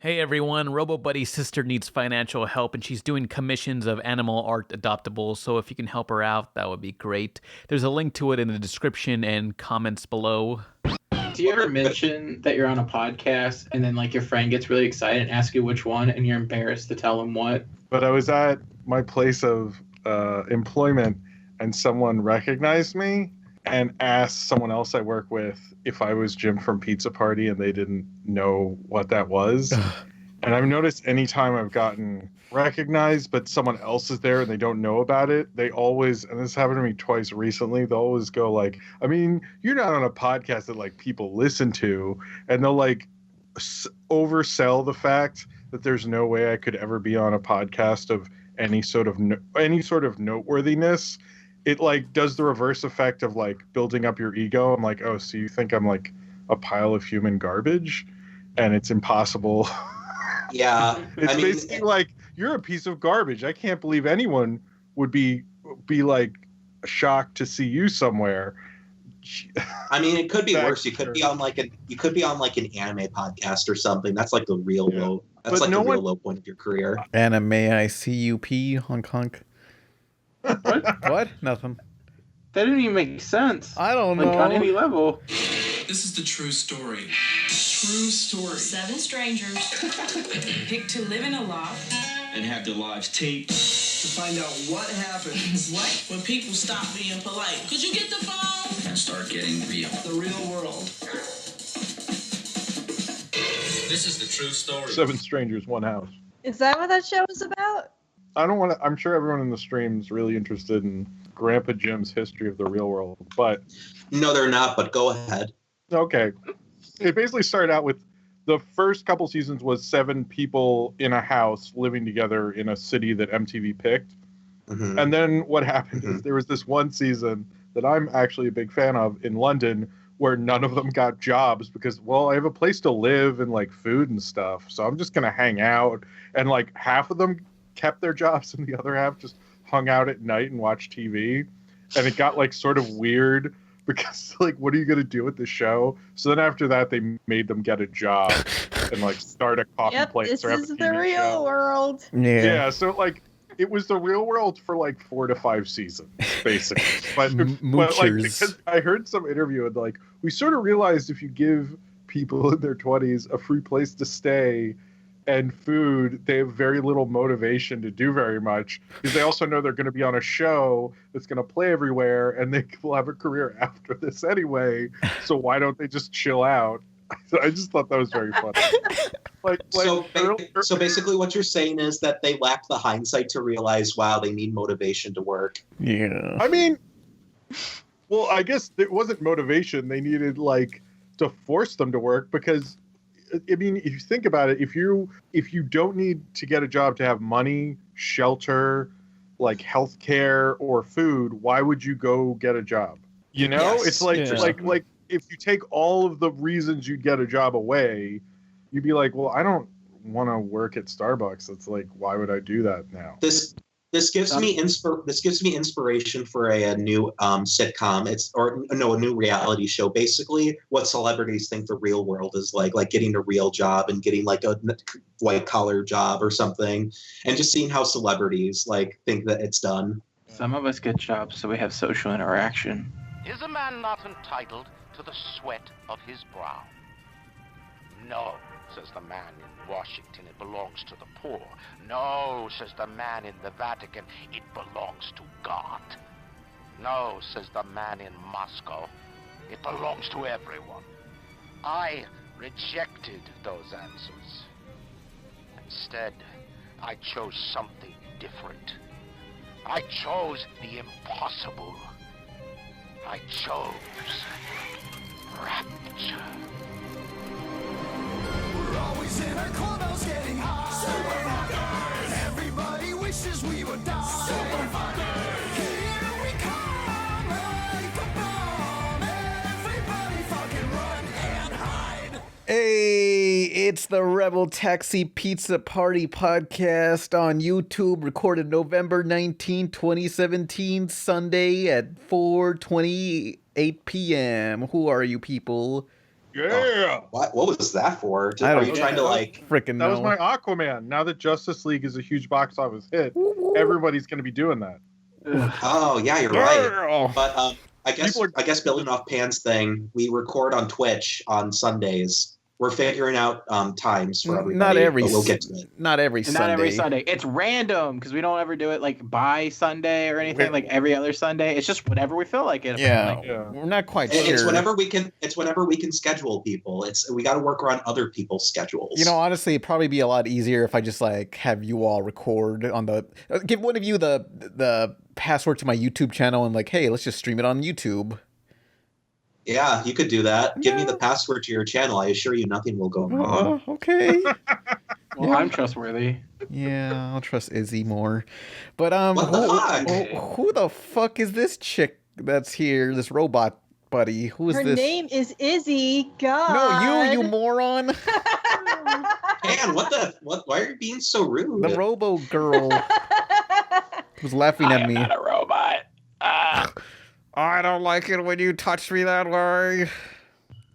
Hey everyone, RoboBuddy's sister needs financial help and she's doing commissions of animal art adoptables, so if you can help her out, that would be great. There's a link to it in the description and comments below. Do you ever mention that you're on a podcast and then like your friend gets really excited and asks you which one and you're embarrassed to tell them what? But I was at my place of employment and someone recognized me and asked someone else I work with if I was Jim from Pizza Party, and they didn't know what that was. And I've noticed anytime I've gotten recognized, but someone else is there and they don't know about it, they always, and this happened to me twice recently, they'll always go like, I mean, you're not on a podcast that like people listen to, and they'll like oversell the fact that there's no way I could ever be on a podcast of any sort of noteworthiness. It like does the reverse effect of like building up your ego. I'm like, oh, so you think I'm like a pile of human garbage, and it's impossible. Yeah, It's basically like, you're a piece of garbage. I can't believe anyone would be like shocked to see you somewhere. I mean, it could be worse. You could be on like an anime podcast or something. That's like the real low. That's like the real low point of your career. Anime ICUP Hong Kong. What? Nothing. That didn't even make sense. I don't know. Like on any level. This is the true story. True story. 7 strangers picked to live in a loft And have their lives taped to find out what happens. What? When people stop being polite. Could you get the phone? And start getting real. The real world. This is the true story. 7 strangers, 1 house. Is that what that show is about? I don't want to. I'm sure everyone in the stream is really interested in Grandpa Jim's history of the real world, but no, they're not. But go ahead. Okay, it basically started out with the first couple seasons was 7 people in a house living together in a city that MTV picked, and then what happened is there was this one season that I'm actually a big fan of in London where none of them got jobs because, well, I have a place to live and like food and stuff, so I'm just gonna hang out, and like half of them kept their jobs and the other half just hung out at night and watched TV. And it got like sort of weird because like, what are you going to do with the show? So then after that, they made them get a job and like start a coffee place. This is the real world. Yeah. So like, it was the real world for like 4 to 5 seasons, basically. But like, because I heard some interview and like, we sort of realized if you give people in their 20s a free place to stay and food, they have very little motivation to do very much because they also know they're going to be on a show that's going to play everywhere and they will have a career after this anyway. So why don't they just chill out? I just thought that was very funny. So basically what you're saying is that they lack the hindsight to realize, wow, they need motivation to work. Yeah. I mean, well, I guess it wasn't motivation. They needed like to force them to work because I mean, if you think about it, if you don't need to get a job to have money, shelter, like healthcare or food, why would you go get a job? You know, it's like like if you take all of the reasons you'd get a job away, you'd be like, well, I don't want to work at Starbucks. It's like, why would I do that now? This gives me inspiration for a new sitcom. A new reality show. Basically, what celebrities think the real world is like getting a real job and getting like a white collar job or something, and just seeing how celebrities like think that it's done. Some of us get jobs so we have social interaction. Is a man not entitled to the sweat of his brow? No, says the man in Washington, it belongs to the poor. No, says the man in the Vatican, it belongs to God. No, says the man in Moscow, it belongs to everyone. I rejected those answers. Instead, I chose something different. I chose the impossible. I chose rapture. We're always in our clubhouse getting high. Super fuckers. Everybody wishes we would die. Super fuckers. Here we come like a bomb. Everybody fucking run and hide. Hey, it's the RebelTaxi Pizza Party podcast on YouTube, recorded November 19, 2017, Sunday at 4:28 p.m. Who are you people? Yeah. What was that for? I Are don't you trying to like? freaking That know. was my Aquaman. Now that Justice League is a huge box office hit, everybody's going to be doing that. Oh yeah, you're right. Girl. But I guess People are- I guess building off Pan's thing, we record on Twitch on Sundays. We're figuring out times for everybody. Not every but we'll get to it. not every And Sunday. not every Sunday. It's random because we don't ever do it like by Sunday or anything. Like every other Sunday. It's just whenever we feel like it. Yeah, apparently. Yeah. we're not quite It's sure. whenever we can. It's whenever we can schedule people. We got to work around other people's schedules. You know, honestly, it'd probably be a lot easier if I just like have you all record on the give one of you the password to my YouTube channel and like, hey, let's just stream it on YouTube. Yeah, you could do that. Give me the password to your channel. I assure you, nothing will go wrong. Okay. Well, I'm trustworthy. Yeah, I'll trust Izzy more. But What the fuck? who the fuck is this chick that's here? This robot buddy? Who is Her this? name is Izzy. God. No, you moron. Man, what? Why are you being so rude? The Robo girl was laughing at me. I'm not a robot. I don't like it when you touch me that way.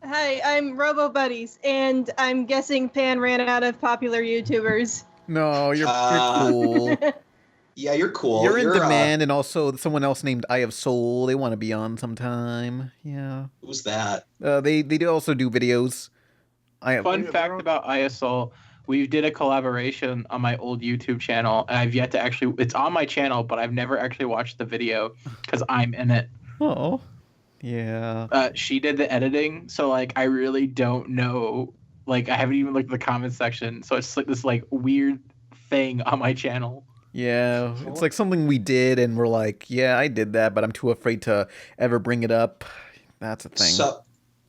Hi, I'm RoboBUDDIES, and I'm guessing Pan ran out of popular YouTubers. No, you're cool. Yeah, you're cool. You're in demand, and also someone else named Eye of Soul. They want to be on sometime. Yeah. Who's that? They do also do videos. Fun fact about ISL, we did a collaboration on my old YouTube channel, and I've yet to actually. It's on my channel, but I've never actually watched the video because I'm in it. Oh. Yeah. She did the editing, so like I really don't know. Like I haven't even looked at the comments section, so it's like this like weird thing on my channel. Yeah, it's like something we did, and we're like, yeah, I did that, but I'm too afraid to ever bring it up. That's a thing.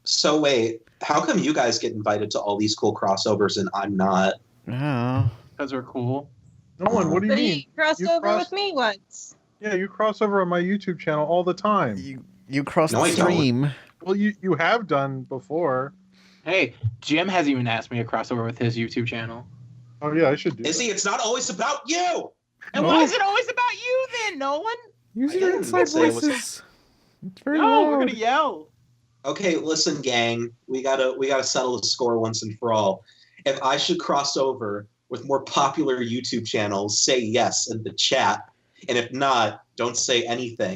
So wait, how come you guys get invited to all these cool crossovers and I'm not? Oh. Because we're cool. Nolan, what do you But mean? he crossed over with me once. Yeah, you cross over on my YouTube channel all the time. You crossed No, the I don't. stream. Well, you have done before. Hey, Jim hasn't even asked me to cross over with his YouTube channel. Oh yeah, I should do. Izzy, it's not always about you. And why is it always about you then, Nolan? Use I your didn't inside say it was- voices. It's very No, loud. we're gonna yell. Okay, listen, gang. We gotta settle the score once and for all. If I should cross over with more popular YouTube channels, say yes in the chat, and if not, don't say anything.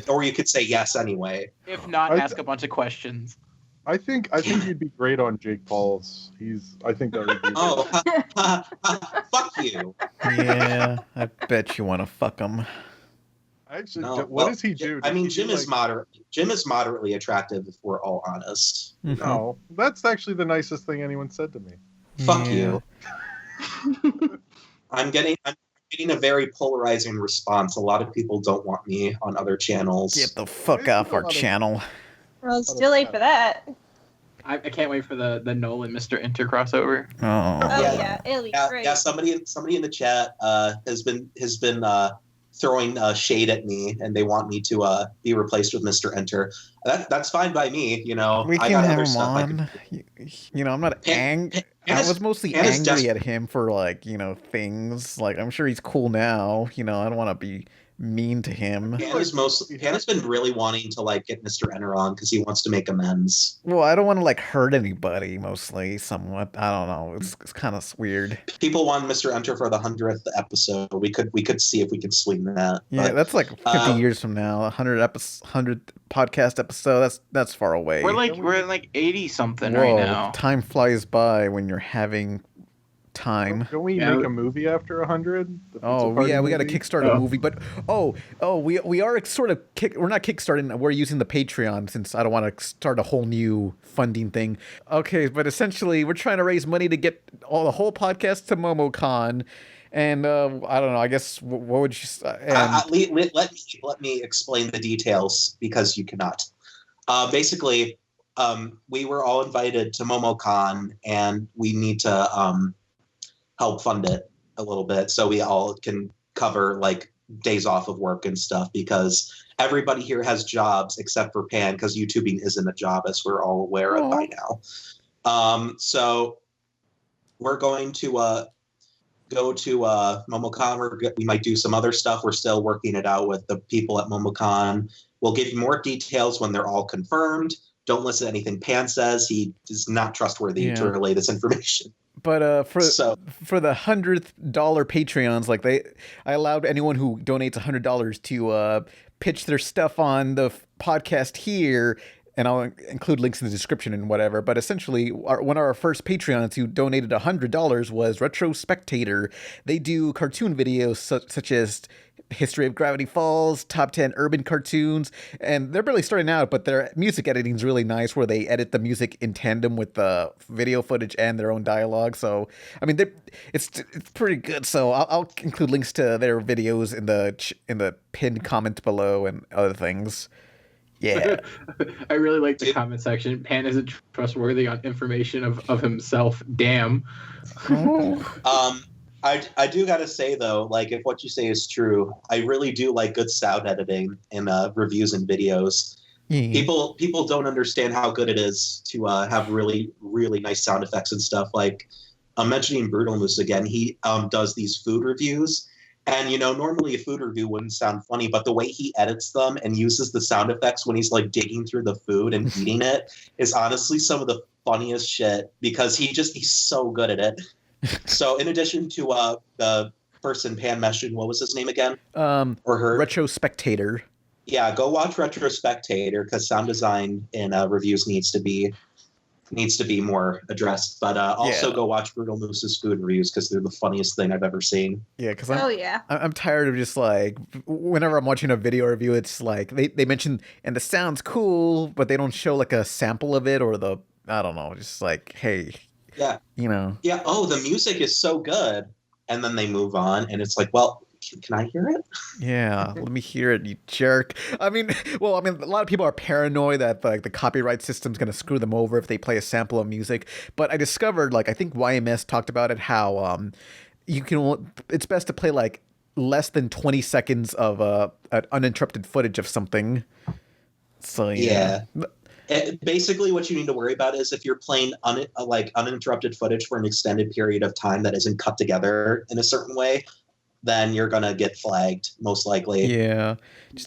Or you could say yes anyway. If not, ask a bunch of questions. I think you'd be great on Jake Paul's. I think that would be. Oh, fuck you. Yeah, I bet you want to fuck him. Actually, No, what well, does he do? I mean, Does he Jim do, is moderately attractive, if we're all honest. No, that's actually the nicest thing anyone said to me. Fuck you. I'm getting a very polarizing response. A lot of people don't want me on other channels. Get the fuck off our channel. Well, it's too late for that. I can't wait for the Nolan Mr. Enter crossover. Oh. Oh yeah, it'll be great. Yeah, somebody in the chat has been throwing shade at me, and they want me to be replaced with Mr. Enter. That's fine by me. You know, We I can got have other him stuff I on. can. You know, I'm not angry. I was mostly angry at him for like, things. Like, I'm sure he's cool now. I don't want to be mean to him. Hannah's been really wanting to like get Mr. Enter on because he wants to make amends. Well, I don't want to like hurt anybody. Mostly, somewhat. I don't know. It's kind of weird. People want Mr. Enter for the 100th episode. We could see if we can swing that. Yeah, but, that's like 50 years from now. 100 podcast episode. That's far away. We're in like 80 something Whoa, right now. time flies by when you're having time. Don't we make a movie after 100? Oh yeah, we got to kickstart a movie, but we are sort of we're not kickstarting. We're using the Patreon since I don't want to start a whole new funding thing. Okay, but essentially we're trying to raise money to get the whole podcast to MomoCon, and I don't know. I guess what would you? Let me explain the details because you cannot. Basically, we were all invited to MomoCon, and we need to help fund it a little bit so we all can cover like days off of work and stuff, because everybody here has jobs except for Pan, because YouTubing isn't a job, as we're all aware of by now. So we're going to go to MomoCon. We might do some other stuff. We're still working it out with the people at MomoCon. We'll give you more details when they're all confirmed. Don't listen to anything Pan says. He is not trustworthy to relay this information. But for the $100th Patreons, like I allowed anyone who donates $100 to pitch their stuff on the podcast here, and I'll include links in the description and whatever. But essentially, one of our first Patreons who donated $100 was Retro Spectator. They do cartoon videos such as History of Gravity Falls, Top 10 Urban Cartoons, and they're barely starting out, but their music editing is really nice, where they edit the music in tandem with the video footage and their own dialogue. So, I mean, it's pretty good. So I'll include links to their videos in the pinned comment below and other things. Yeah. I really like the comment section. Pan isn't trustworthy on information of himself. Damn. I do gotta say though, like if what you say is true, I really do like good sound editing in reviews and videos. People don't understand how good it is to have really, really nice sound effects and stuff. Like I'm mentioning Brutal Moose again. He does these food reviews, and normally a food review wouldn't sound funny, but the way he edits them and uses the sound effects when he's like digging through the food and eating it is honestly some of the funniest shit, because he's so good at it. So in addition to the person Pan mentioned, what was his name again? Or her? Retro Spectator. Yeah, go watch Retro Spectator, because sound design in reviews needs to be more addressed. But also go watch Brutal Moose's food reviews, because they're the funniest thing I've ever seen. Yeah, because I'm tired of just like whenever I'm watching a video review, it's like they mention and the sound's cool, but they don't show like a sample of it or I don't know, just like, hey. Yeah. Yeah. Oh, the music is so good. And then they move on, and it's like, well, can I hear it? Yeah, let me hear it, you jerk. I mean, a lot of people are paranoid that like the copyright system's going to screw them over if they play a sample of music. But I discovered, like, I think YMS talked about it, how it's best to play like less than 20 seconds of an uninterrupted footage of something. So yeah. Basically, what you need to worry about is if you're playing uninterrupted footage for an extended period of time that isn't cut together in a certain way, then you're gonna get flagged most likely. Yeah,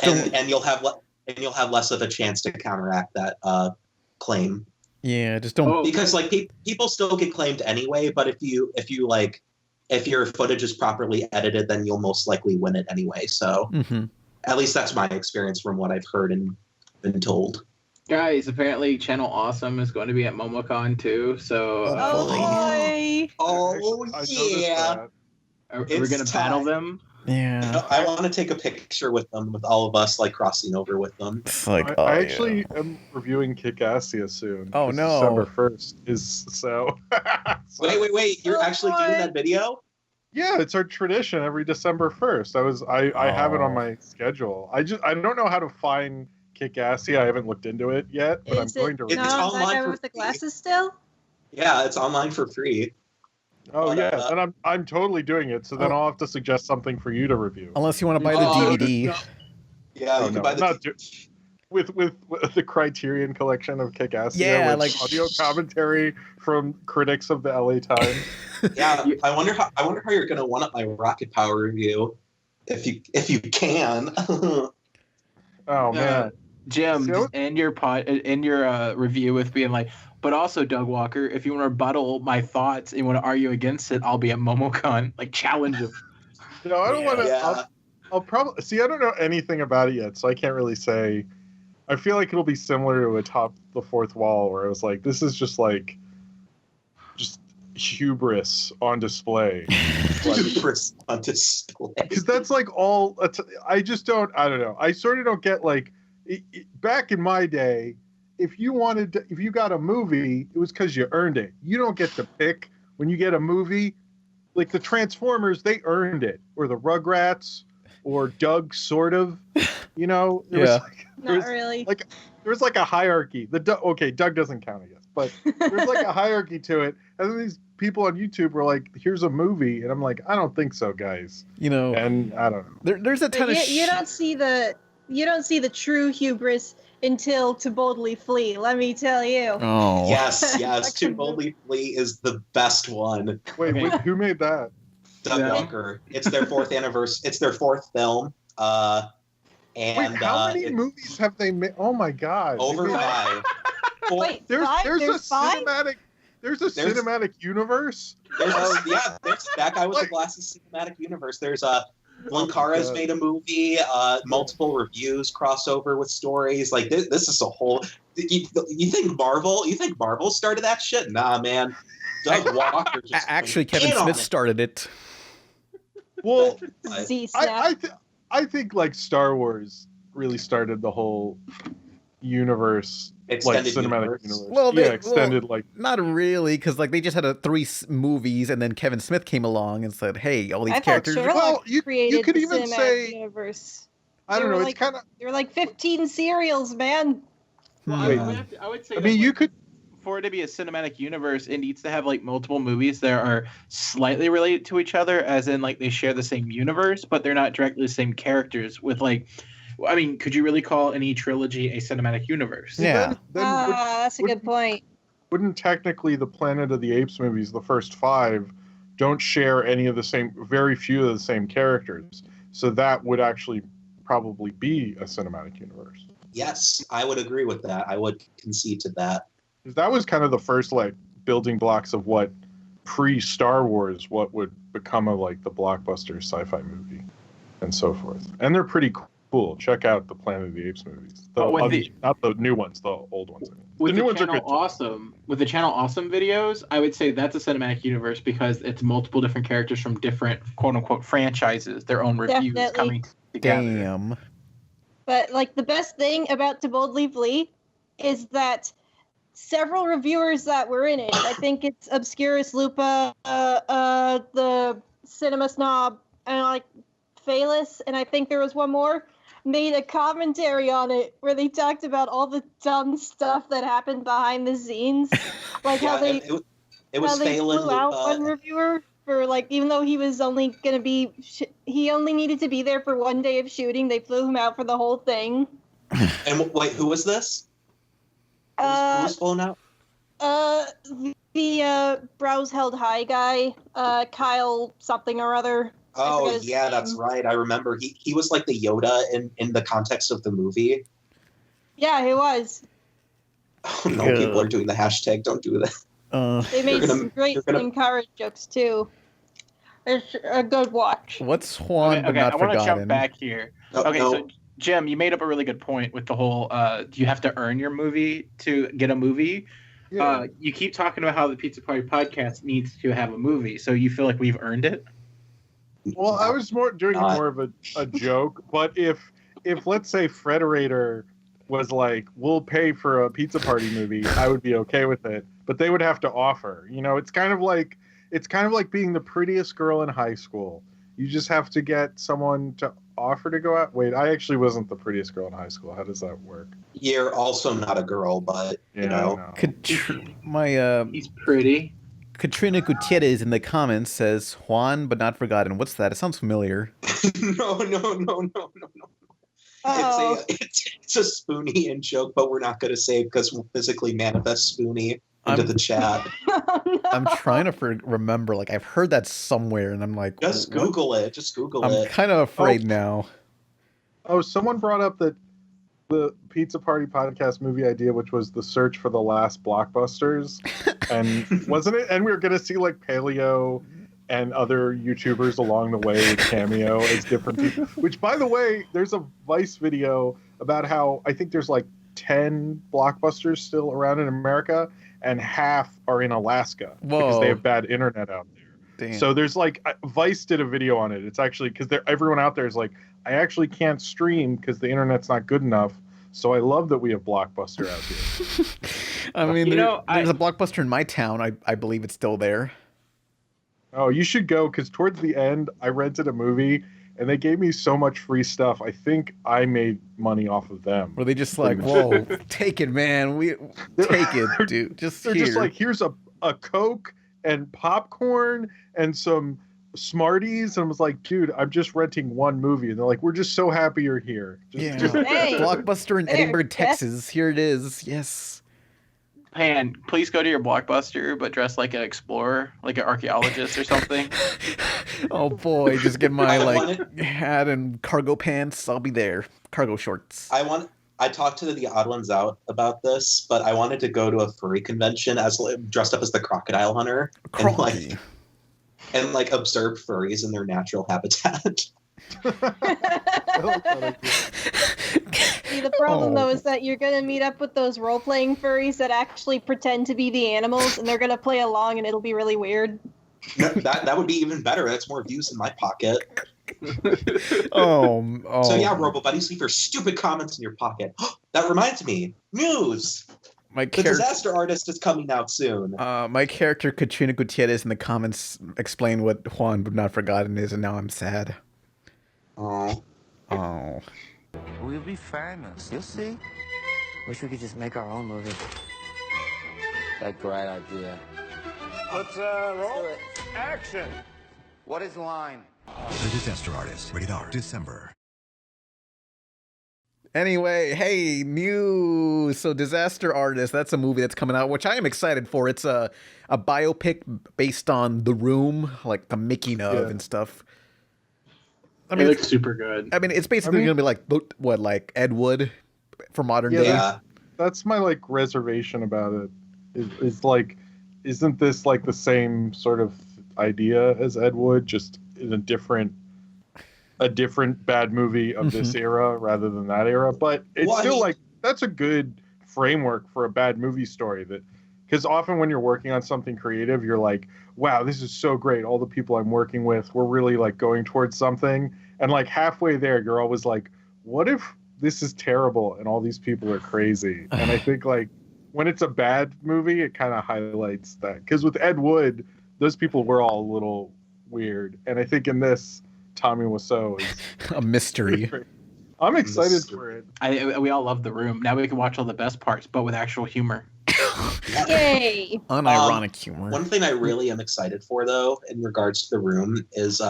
and you'll have less of a chance to counteract that claim. Yeah, just don't because like people still get claimed anyway. But if your footage is properly edited, then you'll most likely win it anyway. So at least that's my experience from what I've heard and been told. Guys, apparently Channel Awesome is going to be at MomoCon too. So boy! Yeah! We're going to battle them. Yeah. I want to take a picture with them, with all of us like crossing over with them. It's like, I actually am reviewing Kickassia soon. Oh no! December 1st is so. Wait! You're actually doing that video? Yeah, it's our tradition every December 1st. I have it on my schedule. I don't know how to find Kickassia. I haven't looked into it yet, but I'm going to. It's online with the glasses still. Yeah, it's online for free. Oh yeah, and I'm totally doing it. So then I'll have to suggest something for you to review. Unless you want to buy the DVD. No. Yeah, you can buy the with the Criterion collection of Kickassia. Yeah, with audio commentary from critics of the LA Times. Yeah, I wonder how you're gonna one up my Rocket Power review, if you can. Oh man. Jim, just end your review with being like, but also Doug Walker, if you want to rebuttal my thoughts and you want to argue against it, I'll be at MomoCon. Like, challenge him. No, I don't want to. Yeah. I'll probably see. I don't know anything about it yet, so I can't really say. I feel like it'll be similar to a Top the Fourth Wall, where it was like, this is just hubris on display. Hubris on display. Because that's like all. I just don't. I don't know. I sort of don't get like. Back in my day, if you got a movie, it was because you earned it. You don't get to pick when you get a movie. Like the Transformers, they earned it, or the Rugrats, or Doug, sort of. There was not really. Like there was like a hierarchy. Doug doesn't count, I guess, but there's like a hierarchy to it. And then these people on YouTube were like, "Here's a movie," and I'm like, "I don't think so, guys." And I don't know. There's a ton of. You don't see the true hubris until To Boldly Flee, let me tell you. Oh. Yes. To Boldly Flee is the best one. Wait, who made that? Doug Walker. It's their fourth anniversary. It's their fourth film. And wait, how many movies have they made? Oh my god. Over 5. Wait, There's five? a There's five? cinematic universe. There's that guy with the glasses cinematic universe. There's Linkara's made a movie, multiple reviews, crossover with stories. Like this is a whole. You think Marvel? You think Marvel started that shit? Nah, man. Doug Walker just Actually, Kevin Smith started it. Well, Z-Snap. I think like Star Wars really started the whole universe, Extended like cinematic universe. universe. Extended like not really, because like they just had three movies, and then Kevin Smith came along and said, "Hey, all these characters." Sherlock created you could the even cinematic say universe. I don't know. Like, It's kind of. There were like 15 serials, man. Well, I would say. I mean, you could. For it to be a cinematic universe, it needs to have like multiple movies that are slightly related to each other, as in like they share the same universe, but they're not directly the same characters. With like, I mean, could you really call any trilogy a cinematic universe? Yeah. That's a good point. Wouldn't technically the Planet of the Apes movies, the first 5, don't share any of the same, very few of the same characters? So that would actually probably be a cinematic universe. Yes, I would agree with that. I would concede to that. That was kind of the first like building blocks of what pre-Star Wars, what would become of like the blockbuster sci-fi movie and so forth. And they're pretty cool. Check out the Planet of the Apes movies. Not the new ones, the old ones. With the new the ones are channel good. Awesome. With the channel Awesome videos, I would say that's a cinematic universe because it's multiple different characters from different quote unquote franchises, their own reviews Definitely. coming together. Damn. But like the best thing about To Boldly Flee is that several reviewers that were in it, I think it's Obscurus Lupa, the Cinema Snob, and like Phalis, and I think there was one more, made a commentary on it where they talked about all the dumb stuff that happened behind the scenes, like how they flew out one reviewer for like, even though he was only gonna be, he only needed to be there for one day of shooting, they flew him out for the whole thing. And wait, who was this? Who was flown out? The brows held high guy, Kyle something or other. Oh yeah, that's right. I remember he was like the Yoda in the context of the movie. Yeah, he was. Oh no, people are doing the hashtag. Don't do that. They made some great Slim Cara jokes too. It's a good watch. What's Juan but not I want to forgotten? jump back here. So Jim, you made up a really good point with the whole you have to earn your movie to get a movie. Yeah. You keep talking about how the Pizza Party podcast needs to have a movie, so you feel like we've earned it? Well, I was doing more of a joke, but if let's say Frederator was like, we'll pay for a Pizza Party movie, I would be okay with it. But they would have to offer. You know, it's kind of like being the prettiest girl in high school. You just have to get someone to offer to go out. Wait, I actually wasn't the prettiest girl in high school. How does that work? You're also not a girl, but you know. He's pretty. Katrina Gutierrez in the comments says, Juan but not forgotten. What's that? It sounds familiar. No. It's a Spoonie in joke, but we're not going to say it because we'll physically manifest Spoonie into the chat. I'm trying to remember. Like, I've heard that somewhere, and I'm like... Just Google it. I'm kind of afraid now. Oh, someone brought up that the Pizza Party podcast movie idea, which was the search for the last blockbusters. And wasn't it? And we were going to see, like, Paleo and other YouTubers along the way with Cameo as different people. Which, by the way, there's a Vice video about how I think there's, like, 10 blockbusters still around in America, and half are in Alaska because they have bad internet out there. Damn. So there's like Vice did a video on it. It's actually because everyone out there is like, I actually can't stream because the internet's not good enough. So I love that we have Blockbuster out here. I mean, there's a Blockbuster in my town. I believe it's still there. Oh, you should go because towards the end, I rented a movie. And they gave me so much free stuff. I think I made money off of them. Were they just like, whoa, take it, man. Take it, dude. They're just like, here's a Coke and popcorn and some Smarties. And I was like, dude, I'm just renting one movie. And they're like, we're just so happy you're here. Hey, Blockbuster in Edinburgh, Texas. Here it is. Yes. Pan, please go to your Blockbuster, but dress like an explorer, like an archaeologist or something. Oh boy, just get my hat and cargo pants. I'll be there. Cargo shorts. I want I talked to the Odd Ones Out about this, but I wanted to go to a furry convention as dressed up as the crocodile hunter and observe furries in their natural habitat. See, the problem though is that you're gonna meet up with those role-playing furries that actually pretend to be the animals, and they're gonna play along, and it'll be really weird. No, that would be even better. That's more views in my pocket. So yeah, RoboBuddies, leave your stupid comments in your pocket. That reminds me, news. The Disaster Artist is coming out soon. My character Katrina Gutierrez in the comments explained what Juan but not forgotten is, and now I'm sad. Oh. We'll be famous. You'll see. Wish we could just make our own movie. That's a great idea. Let's roll. Action. What is line? The Disaster Artist. Rated R. December. Anyway, hey, news. So Disaster Artist, that's a movie that's coming out, which I am excited for. It's a biopic based on The Room, like the making of and stuff. I mean, it looks super good. I mean, it's basically going to be like, what, like Ed Wood for modern day? Yeah. That's my, like, reservation about it. Is like, isn't this, like, the same sort of idea as Ed Wood, just in a different bad movie of this era rather than that era? But it's still like, that's a good framework for a bad movie story. That because often when you're working on something creative, you're like, wow, this is so great. All the people I'm working with, we're really like going towards something. And like halfway there, you're always like, what if this is terrible and all these people are crazy? And I think like when it's a bad movie, it kind of highlights that. Because with Ed Wood, those people were all a little weird. And I think in this, Tommy Wiseau is a mystery. I'm excited for it. We all love The Room. Now we can watch all the best parts, but with actual humor. Yay! Unironic humor. One thing I really am excited for, though, in regards to The Room, is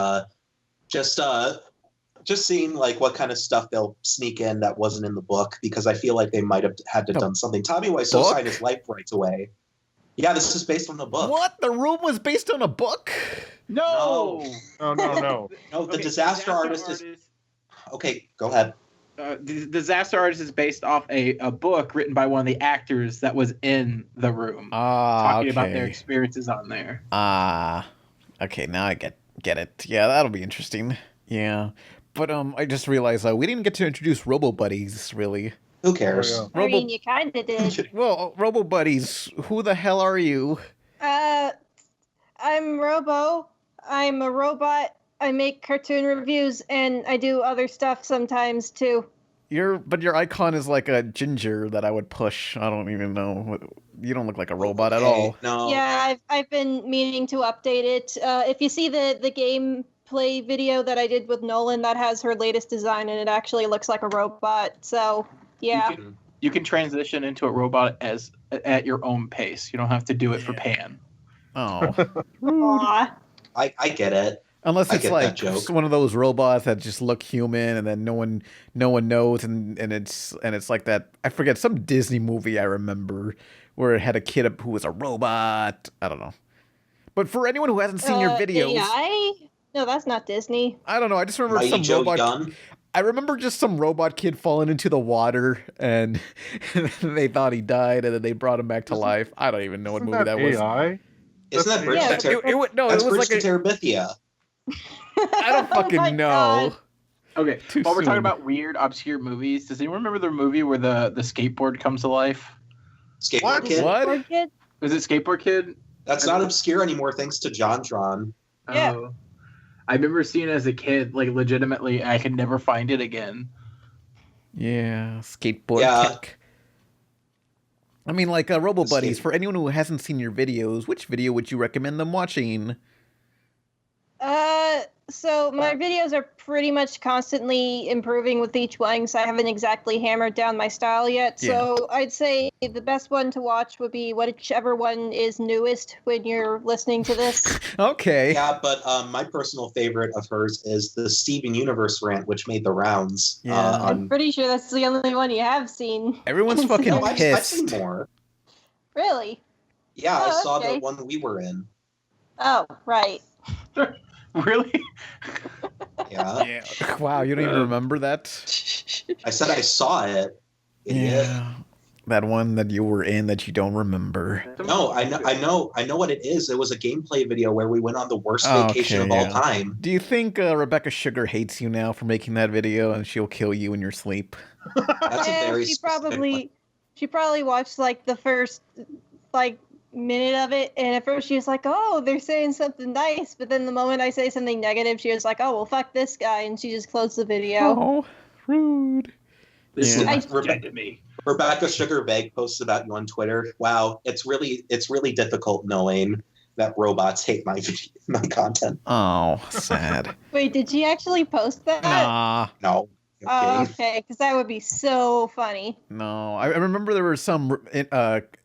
just seeing like what kind of stuff they'll sneak in that wasn't in the book, because I feel like they might have had to done something. Tommy Wiseau signed his life rights away. Yeah, this is based on the book. What? The Room was based on a book? No. No, the Disaster Artist is... Okay, go ahead. The Disaster Artist is based off a book written by one of the actors that was in The Room. Talking about their experiences on there. Okay, now I get it. Yeah, that'll be interesting. Yeah. But I just realized we didn't get to introduce RoboBuddies, really. Who cares? I mean, you kind of did. Well, RoboBuddies, who the hell are you? I'm Robo. I'm a robot. I make cartoon reviews, and I do other stuff sometimes, too. But your icon is like a ginger that I would push. I don't even know. You don't look like a robot at all. No. Yeah, I've been meaning to update it. If you see the gameplay video that I did with Nolan, that has her latest design, and it actually looks like a robot. So, yeah. You can transition into a robot at your own pace. You don't have to do it for Pan. Oh. I get it. Unless it's like one of those robots that just look human, and then no one knows, and it's like that. I forget, some Disney movie I remember where it had a kid who was a robot. I don't know. But for anyone who hasn't seen your videos, no, that's not Disney. I don't know. I just remember some robot. I remember just some robot kid falling into the water, and they thought he died, and then they brought him back to life. I don't even know what movie that was. AI? Isn't that Bridge to Terabithia? I don't fucking know. God. Okay, while we're talking about weird, obscure movies, does anyone remember the movie where the skateboard comes to life? Skateboard Kid? What? Was it Skateboard Kid? That's not obscure anymore, thanks to JonTron. Yeah. Oh. I remember seeing it as a kid, like legitimately, I could never find it again. Yeah, Skateboard Kick. I mean, like RoboBuddies, for anyone who hasn't seen your videos, which video would you recommend them watching? So my videos are pretty much constantly improving with each one, so I haven't exactly hammered down my style yet. Yeah. So I'd say the best one to watch would be whichever one is newest when you're listening to this. Okay. Yeah, but my personal favorite of hers is the Steven Universe rant, which made the rounds. Yeah. I'm pretty sure that's the only one you have seen. Everyone's fucking pissed. I've seen more. Really? Yeah, I saw the one we were in. Oh, right. Really? Yeah. Wow, you don't even remember that? I said I saw it. Idiot. Yeah. That one that you were in that you don't remember. No, I know what it is. It was a gameplay video where we went on the worst vacation of all time. Do you think Rebecca Sugar hates you now for making that video and she'll kill you in your sleep? That's a very she specific one. probably watched like the first like minute of it, and at first she was like, "Oh, they're saying something nice," but then the moment I say something negative, she was like, "Oh, well, fuck this guy," and she just closed the video. Oh, rude. This Yeah. is to me. Rebecca Sugar Bag posted about you on Twitter. Wow, it's really difficult knowing that robots hate my content. Oh, sad. Wait, did she actually post that? Nah. No. Oh, okay, because that would be so funny. No, I remember there were some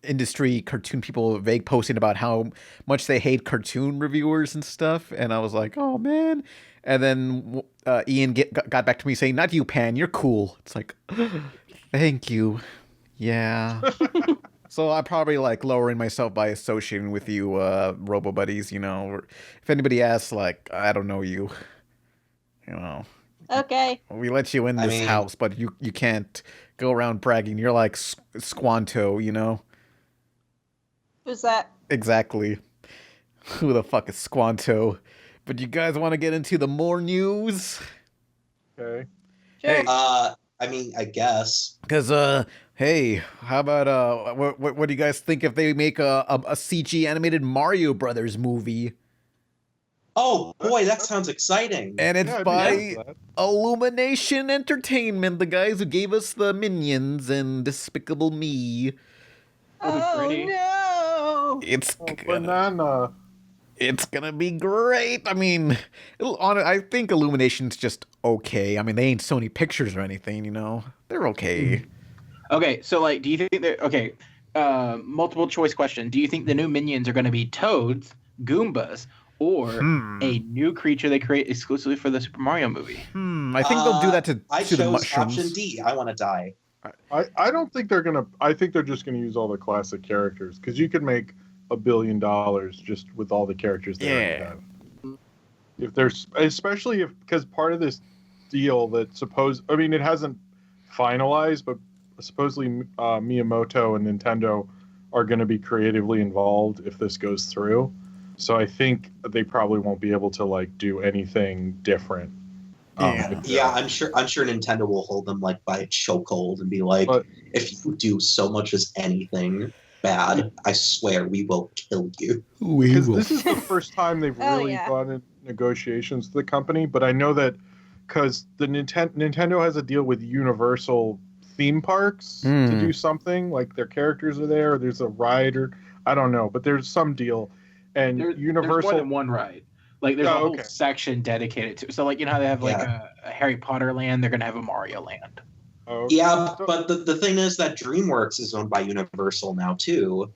industry cartoon people vague posting about how much they hate cartoon reviewers and stuff, and I was like, oh man. And then Ian got back to me saying, not you, Pan, you're cool. It's like, thank you. Yeah. So I'm probably like lowering myself by associating with you, RoboBuddies, you know. Or if anybody asks, like, I don't know you, you know. Okay. We let you in this house, but you can't go around bragging. You're like Squanto, you know? Who's that? Exactly. Who the fuck is Squanto? But you guys want to get into the more news? Okay. Sure. Hey. I mean, I guess. Because, hey, how about, what do you guys think if they make a CG animated Mario Brothers movie? Oh, boy, that sounds exciting. And it's by Illumination Entertainment, the guys who gave us the Minions and Despicable Me. Oh, no! It's banana. It's gonna be great. I mean, I think Illumination's just okay. I mean, they ain't Sony Pictures or anything, you know? They're okay. Okay, so, like, do you think they're... Okay, multiple choice question. Do you think the new Minions are going to be Toads, Goombas, or a new creature they create exclusively for the Super Mario movie? I think they'll do that to I the chose mushrooms. option D. I want to die. I don't think they're gonna. I think they're just gonna use all the classic characters because you could make $1 billion just with all the characters they already have. If there's, especially if, because part of this deal that it hasn't finalized, but supposedly Miyamoto and Nintendo are going to be creatively involved if this goes through. So I think they probably won't be able to like do anything different. Yeah, I'm sure Nintendo will hold them like by a chokehold and be like, if you do so much as anything bad, I swear we will kill you. Because this is the first time they've really gone into negotiations with the company, but I know that because the Nintendo has a deal with Universal theme parks to do something, like their characters are there, or there's a ride, or I don't know, but there's some deal. And Universal... There's more than one ride. Like, there's a whole section dedicated to... So, like, you know how they have, like, a Harry Potter land? They're going to have a Mario land. Yeah, but the thing is that DreamWorks is owned by Universal now, too.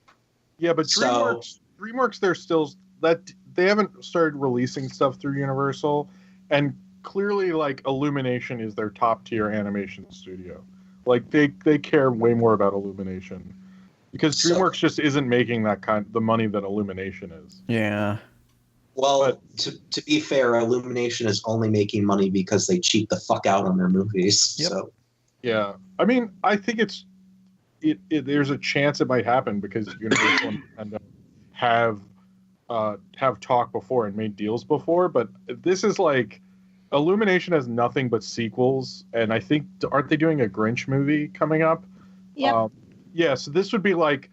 Yeah, but DreamWorks, they're still... They haven't started releasing stuff through Universal, and clearly, like, Illumination is their top-tier animation studio. Like, they care way more about Illumination. Because DreamWorks just isn't making the money that Illumination is. Yeah. Well, to be fair, Illumination is only making money because they cheat the fuck out on their movies. Yep. So. Yeah. I mean, I think there's a chance it might happen because Universal and Nintendo have talked before and made deals before, but this is like Illumination has nothing but sequels, and I think aren't they doing a Grinch movie coming up? Yeah. Yeah, so this would be like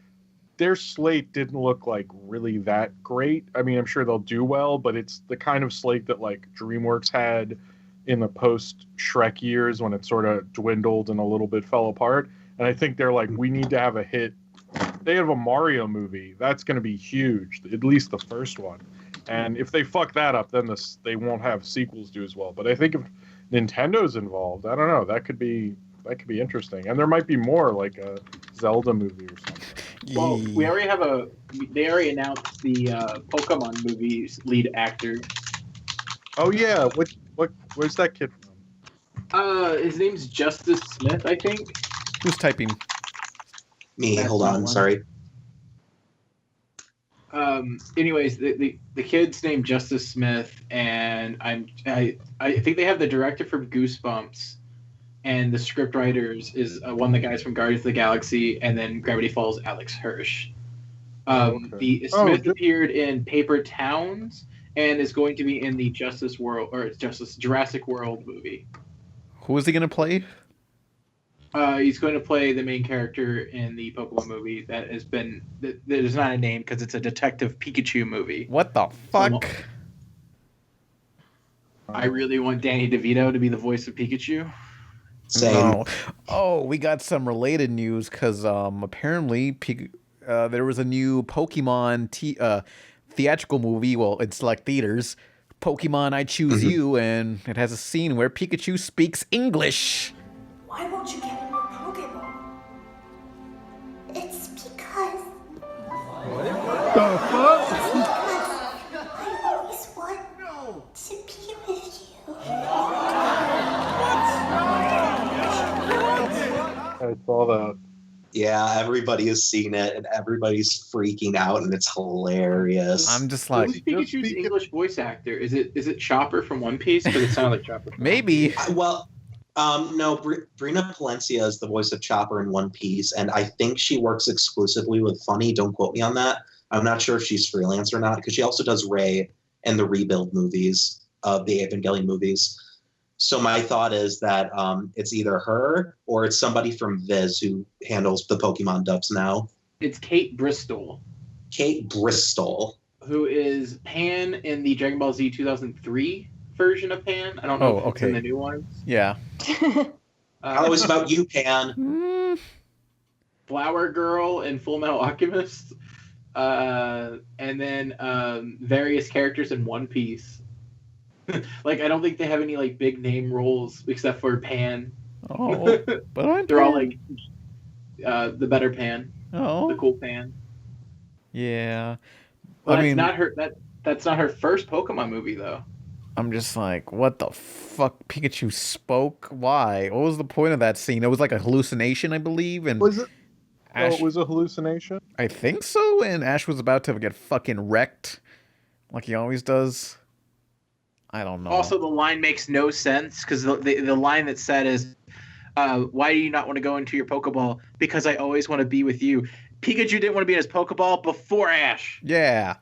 their slate didn't look like really that great. I mean, I'm sure they'll do well, but it's the kind of slate that like DreamWorks had in the post Shrek years when it sort of dwindled and a little bit fell apart. And I think they're like, we need to have a hit. They have a Mario movie. That's going to be huge, at least the first one. And if they fuck that up, then they won't have sequels do as well. But I think if Nintendo's involved, I don't know, that could be interesting. And there might be more, like a Zelda movie or something. Well, they already announced the Pokemon movie's lead actor. Oh yeah, where's that kid from? His name's Justice Smith, I think. Who's typing? Me, hold on, sorry. Anyways, the kid's named Justice Smith, and I think they have the director from Goosebumps. and the script writers is one of the guys from Guardians of the Galaxy, and then Gravity Falls, Alex Hirsch. Smith appeared in Paper Towns and is going to be in the Jurassic World movie. Who is he going to play? He's going to play the main character in the Pokemon movie that is not a name because it's a Detective Pikachu movie. What the fuck? I really want Danny DeVito to be the voice of Pikachu. Same. No. Oh, we got some related news because apparently there was a new Pokemon theatrical movie. Well, in select theaters, Pokemon I Choose You, and it has a scene where Pikachu speaks English. Why won't you get in your Pokeball? It's because... What the fuck? I always want to be with you. I saw that. Yeah, everybody has seen it, and everybody's freaking out, and it's hilarious. I'm just like... Who's Pikachu's English voice actor? Is it Chopper from One Piece? Because it sounded like Chopper. Maybe. No, Brina Palencia is the voice of Chopper in One Piece, and I think she works exclusively with Funny. Don't quote me on that. I'm not sure if she's freelance or not, because she also does Rey and the Rebuild movies, the Evangelion movies. So my thought is that it's either her or it's somebody from Viz who handles the Pokemon dubs now. It's Kate Bristol. Kate Bristol. Who is Pan in the Dragon Ball Z 2003 version of Pan. I don't know if it's in the new ones. Yeah. How is about you, Pan? Flower Girl and Full Metal Alchemist. And then various characters in One Piece. Like, I don't think they have any like big name roles except for Pan. Oh, but they're all like the better Pan. Oh, the cool Pan. Yeah, But I mean, not her. That's not her first Pokemon movie though. I'm just like, what the fuck? Pikachu spoke? Why? What was the point of that scene? It was like a hallucination, I believe. And was it? Ash, it was a hallucination. I think so. And Ash was about to get fucking wrecked, like he always does. I don't know. Also, the line makes no sense because the line that's said is, "Why do you not want to go into your Pokeball? Because I always want to be with you." Pikachu didn't want to be in his Pokeball before Ash. Yeah.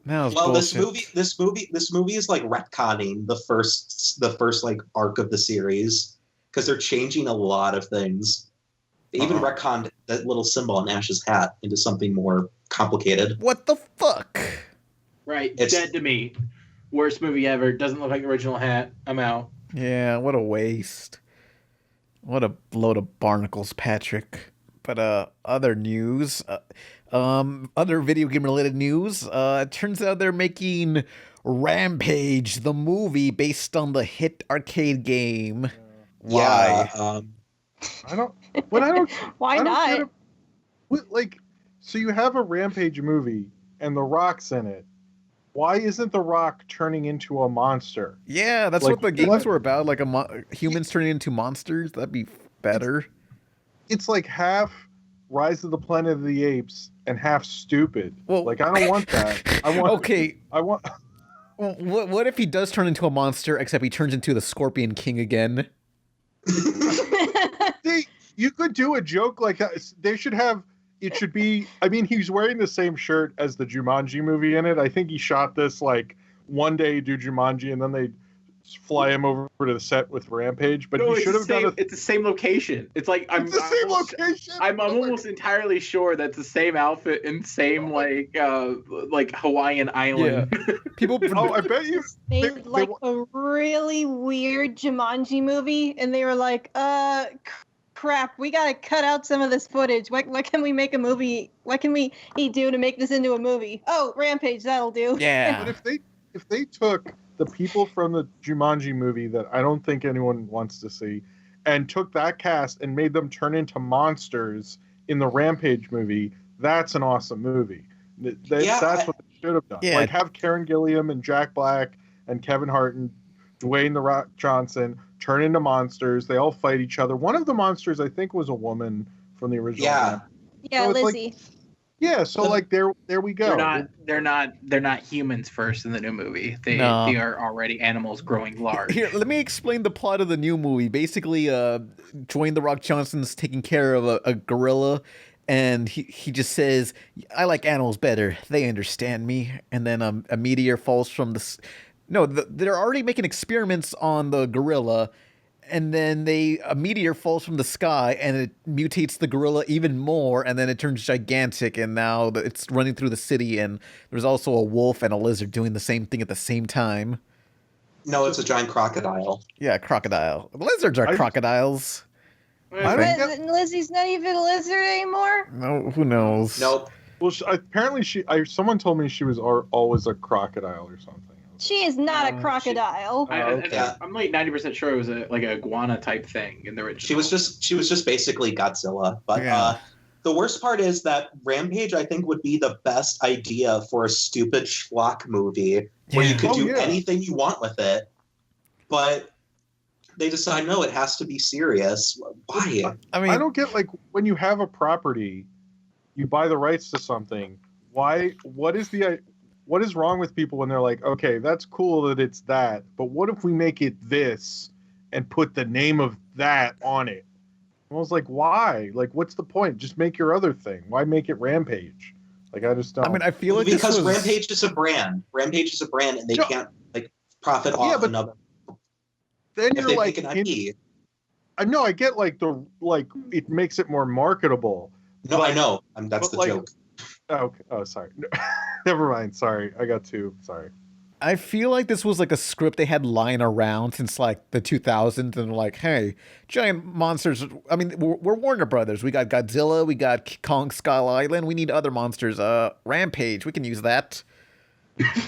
Well, bullshit. this movie is like retconning the first like arc of the series because they're changing a lot of things. They even retconned that little symbol on Ash's hat into something more complicated. What the fuck? Right, it's dead to me. Worst movie ever. Doesn't look like the original hat. I'm out. Yeah, what a waste. What a load of barnacles, Patrick. But other news, other video game related news. It turns out they're making Rampage, the movie based on the hit arcade game. Why? Yeah, I don't. When I don't. Why not? So you have a Rampage movie and The Rock's in it. Why isn't The Rock turning into a monster? Yeah, that's what the games were about. Like humans turning into monsters. That'd be better. It's like half Rise of the Planet of the Apes and half stupid. Well, I don't want that. I want. What if he does turn into a monster, except he turns into the Scorpion King again? You could do a joke like that. They should have. It should be. I mean, he's wearing the same shirt as the Jumanji movie in it. I think he shot this like one day do Jumanji, and then they fly him over to the set with Rampage. But he should have done. It's the same location. It's like it's the same location. I'm almost entirely sure that's the same outfit and same like Hawaiian island. Yeah. People. I bet you made a really weird Jumanji movie, and they were like, crap, we gotta cut out some of this footage. What can we make a movie? What can we do to make this into a movie? Oh, Rampage, that'll do. Yeah. But if they took the people from the Jumanji movie that I don't think anyone wants to see, and took that cast and made them turn into monsters in the Rampage movie, that's an awesome movie. That's what they should have done. Yeah. Like have Karen Gilliam and Jack Black and Kevin Hart and Dwayne The Rock Johnson turn into monsters. They all fight each other. One of the monsters, I think, was a woman from the original. Yeah, so Lizzie. Yeah, so like there we go. They're not humans first in the new movie. They are already animals growing large. Here, let me explain the plot of the new movie. Basically, Dwayne The Rock Johnson's taking care of a gorilla, and he just says, "I like animals better. They understand me." And then a meteor falls from the. They're already making experiments on the gorilla. And then a meteor falls from the sky and it mutates the gorilla even more, and then it turns gigantic, and now it's running through the city, and there's also a wolf and a lizard doing the same thing at the same time. No, it's a giant crocodile. Yeah, crocodile. Lizards are crocodiles. Lizzie's not even a lizard anymore? No, who knows? Nope. Well, apparently someone told me she was always a crocodile or something. She is not a crocodile. I'm like 90% sure it was like a iguana type thing in the original. She was just basically Godzilla. But the worst part is that Rampage, I think, would be the best idea for a stupid schlock movie where you could do anything you want with it. But they decide, no, it has to be serious. Why? I mean, I don't get, like, when you have a property, you buy the rights to something. What is wrong with people when they're like, okay, that's cool that it's that, but what if we make it this and put the name of that on it? I was like, why? Like, what's the point? Just make your other thing. Why make it Rampage? Like, I just don't. I mean, I feel like because Rampage is a brand. Rampage is a brand, and they can't like profit off another. Then you're like, I know, I get like it makes it more marketable. No, I know. That's the joke. Oh, sorry. Never mind. Sorry. I got two. Sorry. I feel like this was like a script they had lying around since like the 2000s, and they're like, hey, giant monsters. I mean, we're Warner Brothers. We got Godzilla. We got Kong Skull Island. We need other monsters. Rampage. We can use that.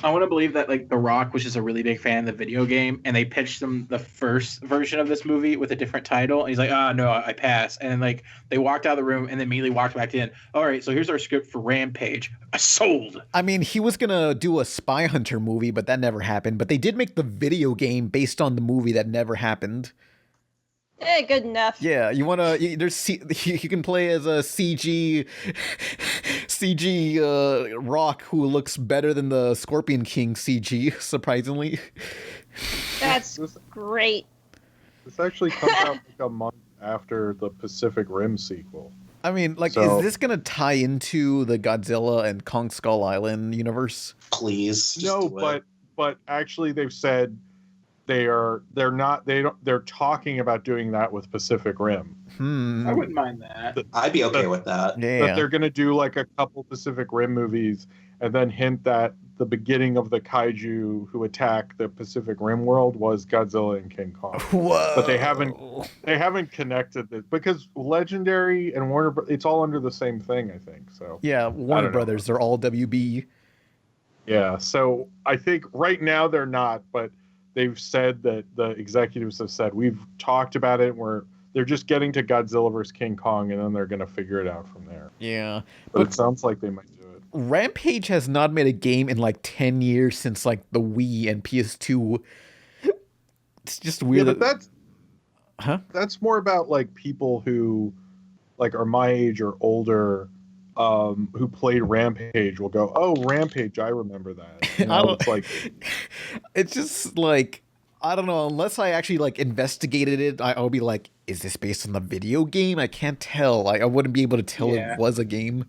I want to believe that like The Rock was just a really big fan of the video game, and they pitched him the first version of this movie with a different title, and he's like, no, I pass. And then like they walked out of the room and then immediately walked back in. All right, so here's our script for Rampage. I sold. I mean, he was gonna do a Spy Hunter movie, but that never happened. But they did make the video game based on the movie that never happened. Good enough. Yeah, you can play as a CG Rock who looks better than the Scorpion King CG, surprisingly. That's great. This actually comes out like a month after the Pacific Rim sequel. I mean, like, is this gonna tie into the Godzilla and Kong Skull Island universe? Please. No, but actually they've said they're talking about doing that with Pacific Rim. I wouldn't mind that. I'd be okay with that. Yeah. But they're going to do like a couple Pacific Rim movies and then hint that the beginning of the kaiju who attack the Pacific Rim world was Godzilla and King Kong. Whoa. But they haven't connected it because Legendary and Warner, it's all under the same thing, I think. So yeah, Warner Brothers, they're all WB. Yeah, so I think right now they're not, but they've said that the executives have said we've talked about it. They're just getting to Godzilla vs. King Kong, and then they're going to figure it out from there. Yeah, but it sounds like they might do it. Rampage has not made a game in like 10 years since like the Wii and PS2. It's just weird. Yeah, but that's more about like people who like are my age or older. Who played Rampage will go, oh, Rampage, I remember that. You know, it's just like, I don't know, unless I actually like investigated it, I'll be like, is this based on the video game? I can't tell. Like, I wouldn't be able to tell it was a game.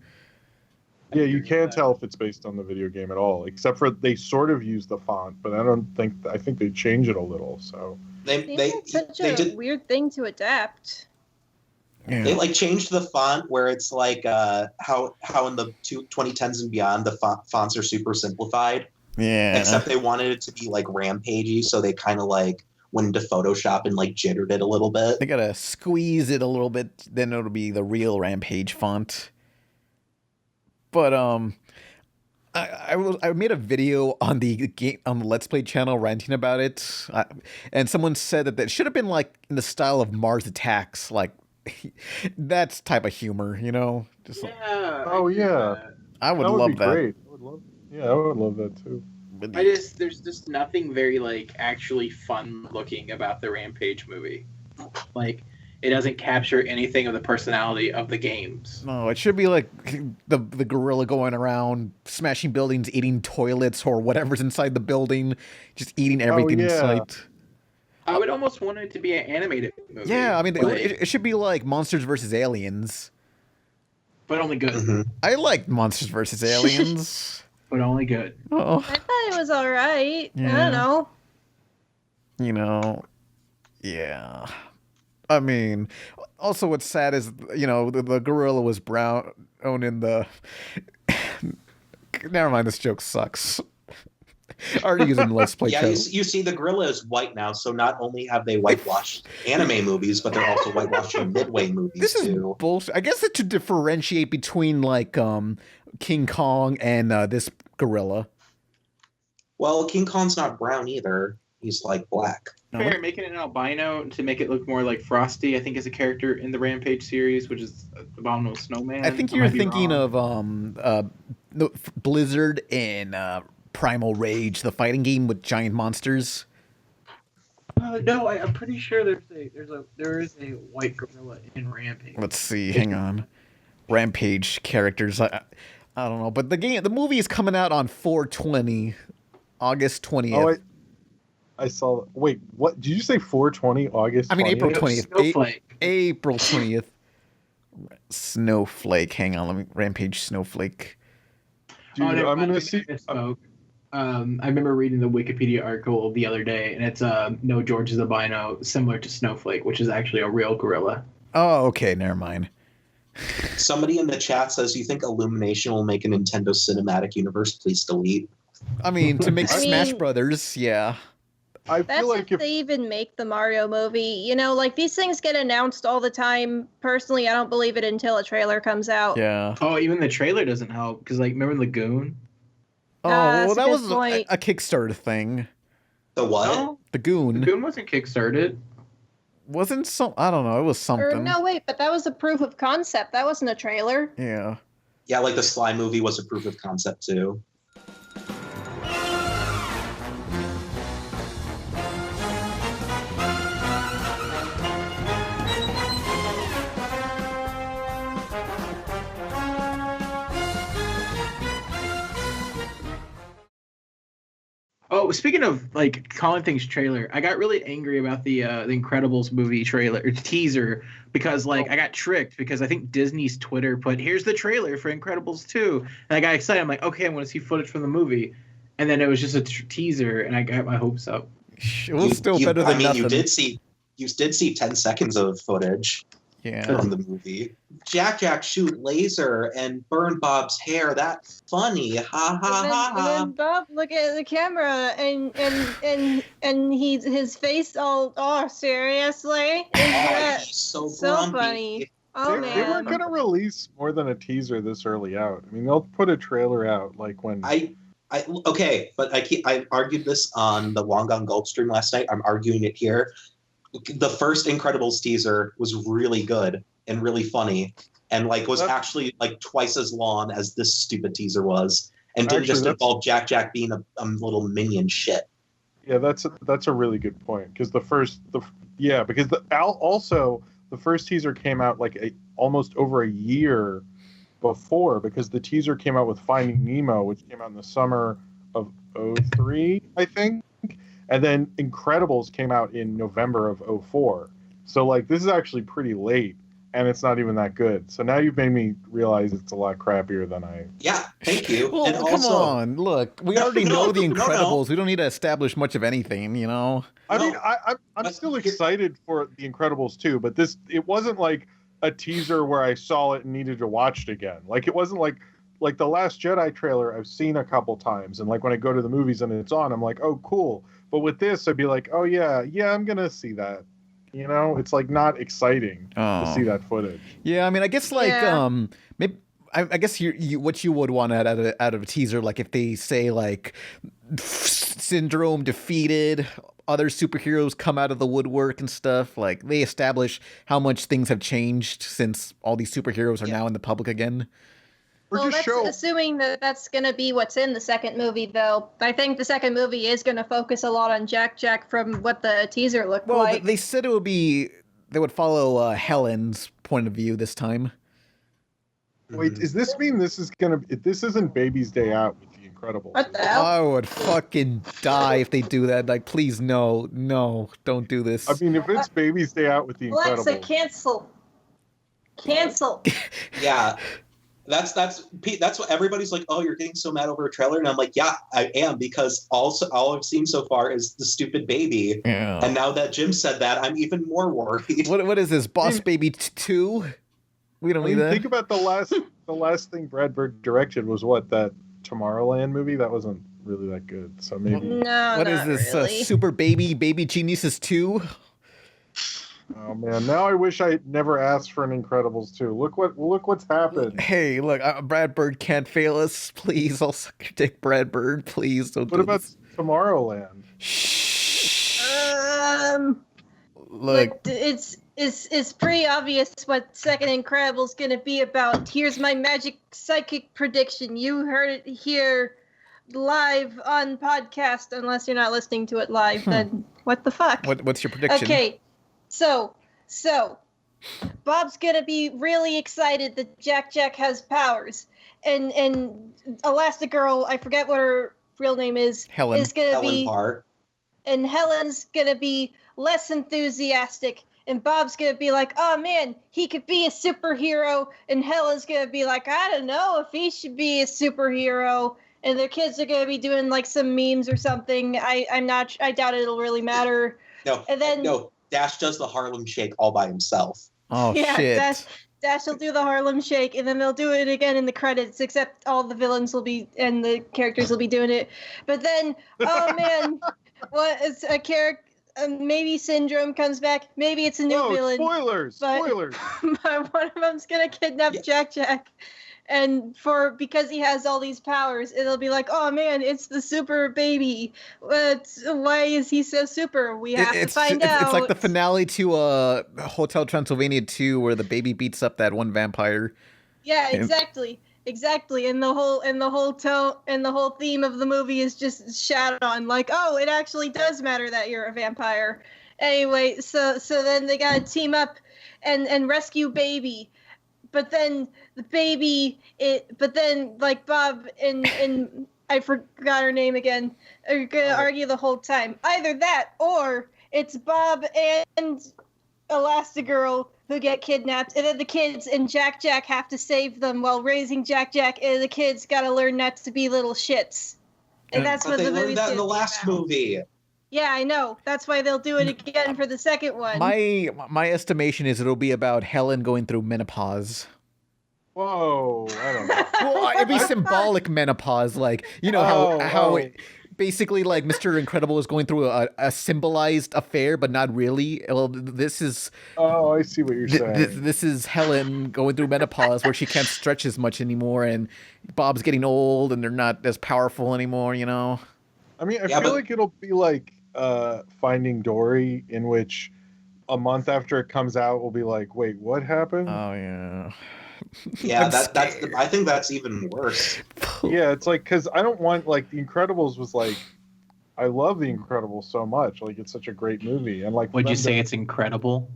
Yeah, you can't tell if it's based on the video game at all, except for they sort of use the font, but I think they change it a little. So it's such a weird thing to adapt. Yeah. They like changed the font where it's like how in the 2010s and beyond the fonts are super simplified. Yeah. Except they wanted it to be like rampagey, so they kind of like went into Photoshop and like jittered it a little bit. They gotta squeeze it a little bit, then it'll be the real Rampage font. But I made a video on the Let's Play channel ranting about it, and someone said that it should have been like in the style of Mars Attacks, like. That's type of humor, you know. Just oh yeah, I would love that. Great. I would love that too. There's just nothing very like actually fun looking about the Rampage movie. Like it doesn't capture anything of the personality of the games. No, it should be like the gorilla going around smashing buildings, eating toilets or whatever's inside the building, just eating everything in sight. I would almost want it to be an animated movie. Yeah, I mean, like, it should be like Monsters vs. Aliens. But only good. Mm-hmm. I liked Monsters vs. Aliens. But only good. Oh. I thought it was all right. I Yeah. don't know. You know, yeah. I mean, also what's sad is, you know, the gorilla was brown in the... Never mind, this joke sucks. Already using Let's Play Yeah, code. you see, the gorilla is white now, so not only have they whitewashed anime movies, but they're also whitewashing Midway movies This is too. bullshit. I guess it's to differentiate between, like, King Kong and this gorilla. Well, King Kong's not brown either. He's, like, black. Fair, making it an albino to make it look more like Frosty, I think, is a character in the Rampage series, which is Abominable Snowman. I think you're thinking of Blizzard and Primal Rage, the fighting game with giant monsters. No, I'm pretty sure there is a white gorilla in Rampage. Let's see, hang on. Rampage characters. I don't know, but the movie is coming out on 4/20, August 20th. Oh, I saw. Wait, what did you say? 4/20, August. I mean 20th? April 20th. Snowflake. April 20th. Snowflake. Hang on, let me Rampage Snowflake. Dude, no, I'm gonna I see. misspoke. I remember reading the Wikipedia article the other day, and it's no George is albino, similar to Snowflake, which is actually a real gorilla. Oh, okay, never mind. Somebody in the chat says, you think Illumination will make a Nintendo Cinematic Universe? Please delete. I mean, to make I Smash mean- Brothers, yeah. I That's feel like if they even make the Mario movie. You know, like these things get announced all the time. Personally, I don't believe it until a trailer comes out. Yeah. Oh, even the trailer doesn't help, because, like, remember Lagoon? Oh, that's well, a that good was point. a Kickstarter thing. The what? No, The Goon. Lagoon wasn't kickstarted. Wasn't some... I don't know, it was Or something. no, wait, but that was a proof of concept. That wasn't a trailer. Yeah. Yeah, like the Sly movie was a proof of concept too. Oh, speaking of like calling things trailer, I got really angry about the Incredibles movie trailer or teaser because like I got tricked because I think Disney's Twitter put here's the trailer for Incredibles 2, and I got excited. I'm like, okay, I want to see footage from the movie, and then it was just a teaser, and I got my hopes up. It was still better than nothing. You did see 10 seconds of footage from the movie. Jack shoot laser and burn Bob's hair. That's funny. Ha ha ha And ha. then Bob look at the camera and his face all seriously. He's so grumpy. Funny. Oh They weren't man. gonna release more than a teaser this early out. I mean, they'll put a trailer out like when. Okay, but I argued this on the Long Gone Gold stream last night. I'm arguing it here. The first Incredibles teaser was really good and really funny, and like was actually like twice as long as this stupid teaser was, and didn't just involve Jack being a little minion shit. Yeah, that's a really good point because because the first teaser came out like almost over a year before, because the teaser came out with Finding Nemo, which came out in the summer of 2003, I think. And then Incredibles came out in November of 2004. So, like, this is actually pretty late, and it's not even that good. So now you've made me realize it's a lot crappier than I... Yeah, thank you. Well, and come also, on. Look, we already know The Incredibles. We don't need to establish much of anything, you know? I mean, I'm still excited for The Incredibles 2, but it wasn't like a teaser where I saw it and needed to watch it again. Like, it wasn't like The Last Jedi trailer I've seen a couple times, and like when I go to the movies and it's on, I'm like, oh, cool. But with this, I'd be like, oh, yeah, I'm going to see that. You know, it's like not exciting to see that footage. Yeah, I mean, I guess like, maybe, I guess you what you would want out of a teaser, like if they say like Syndrome defeated, other superheroes come out of the woodwork and stuff, like they establish how much things have changed since all these superheroes are now in the public again. Well, that's assuming that that's going to be what's in the second movie, though. I think the second movie is going to focus a lot on Jack from what the teaser looked like. They said it would be follow Helen's point of view this time. Wait, does this mean this isn't Baby's Day Out with The Incredibles? What the hell? I would fucking die if they do that. Like, please, no, don't do this. I mean, if it's Baby's Day Out with The Incredibles. Alexa, cancel. Yeah. That's what everybody's like, oh, you're getting so mad over a trailer. And I'm like, yeah, I am, because all I've seen so far is the stupid baby. Yeah. And now that Jim said that, I'm even more worried. What is this, Boss Baby 2? We don't need that. Think about the last thing Brad Bird directed was what, that Tomorrowland movie? That wasn't really that good. So maybe. No, what is this? Really. Super Baby Geniuses 2? Oh man! Now I wish I never asked for an Incredibles 2. Look what's happened. Hey, look, Brad Bird can't fail us. Please, I'll suck your dick, Brad Bird. Please don't. What about Tomorrowland? Look, it's pretty obvious what second Incredible's gonna be about. Here's my magic psychic prediction. You heard it here live on podcast, unless you're not listening to it live. Then what the fuck? What's your prediction? Okay. So, Bob's gonna be really excited that Jack has powers, and Elastigirl, I forget what her real name is, Helen. is gonna Helen be, Parr. and Helen's gonna be less enthusiastic, and Bob's gonna be like, oh man, he could be a superhero, and Helen's gonna be like, I don't know if he should be a superhero, and their kids are gonna be doing like some memes or something. I doubt it'll really matter. No. Dash does the Harlem Shake all by himself. Oh, yeah, shit. Dash will do the Harlem Shake, and then they'll do it again in the credits, except all the villains will be, and the characters will be doing it. But then, oh man, what is a character? Maybe Syndrome comes back. Maybe it's a new villain. Spoilers! But one of them's going to kidnap Jack. And because he has all these powers, it'll be like, oh man, it's the super baby. Why is he so super? We have to find out. It's like the finale to Hotel Transylvania 2, where the baby beats up that one vampire. Yeah, exactly. And the whole theme of the movie is just shat on, like, oh, it actually does matter that you're a vampire. Anyway, so then they gotta team up and rescue baby. But then the baby, like Bob and I forgot her name again, are gonna argue the whole time. Either that, or it's Bob and Elastigirl who get kidnapped, and then the kids and Jack have to save them while raising Jack, and the kids gotta learn not to be little shits. And that's what the movie's learned that in the last movie. Yeah, I know. That's why they'll do it again for the second one. My estimation is it'll be about Helen going through menopause. Whoa, I don't know. Well, it'd be symbolic menopause, like, you know how basically, like, Mr. Incredible is going through a symbolized affair, but not really. Well, this is. Oh, I see what you're saying. This is Helen going through menopause, where she can't stretch as much anymore, and Bob's getting old, and they're not as powerful anymore. You know. I mean, I feel like it'll be like Finding Dory, in which a month after it comes out, we'll be like, wait, what happened? Oh yeah. Yeah, I think that's even worse. Yeah, it's like, because I don't want, like, The Incredibles was like, I love The Incredibles so much, like, it's such a great movie, and like, would you say it's incredible?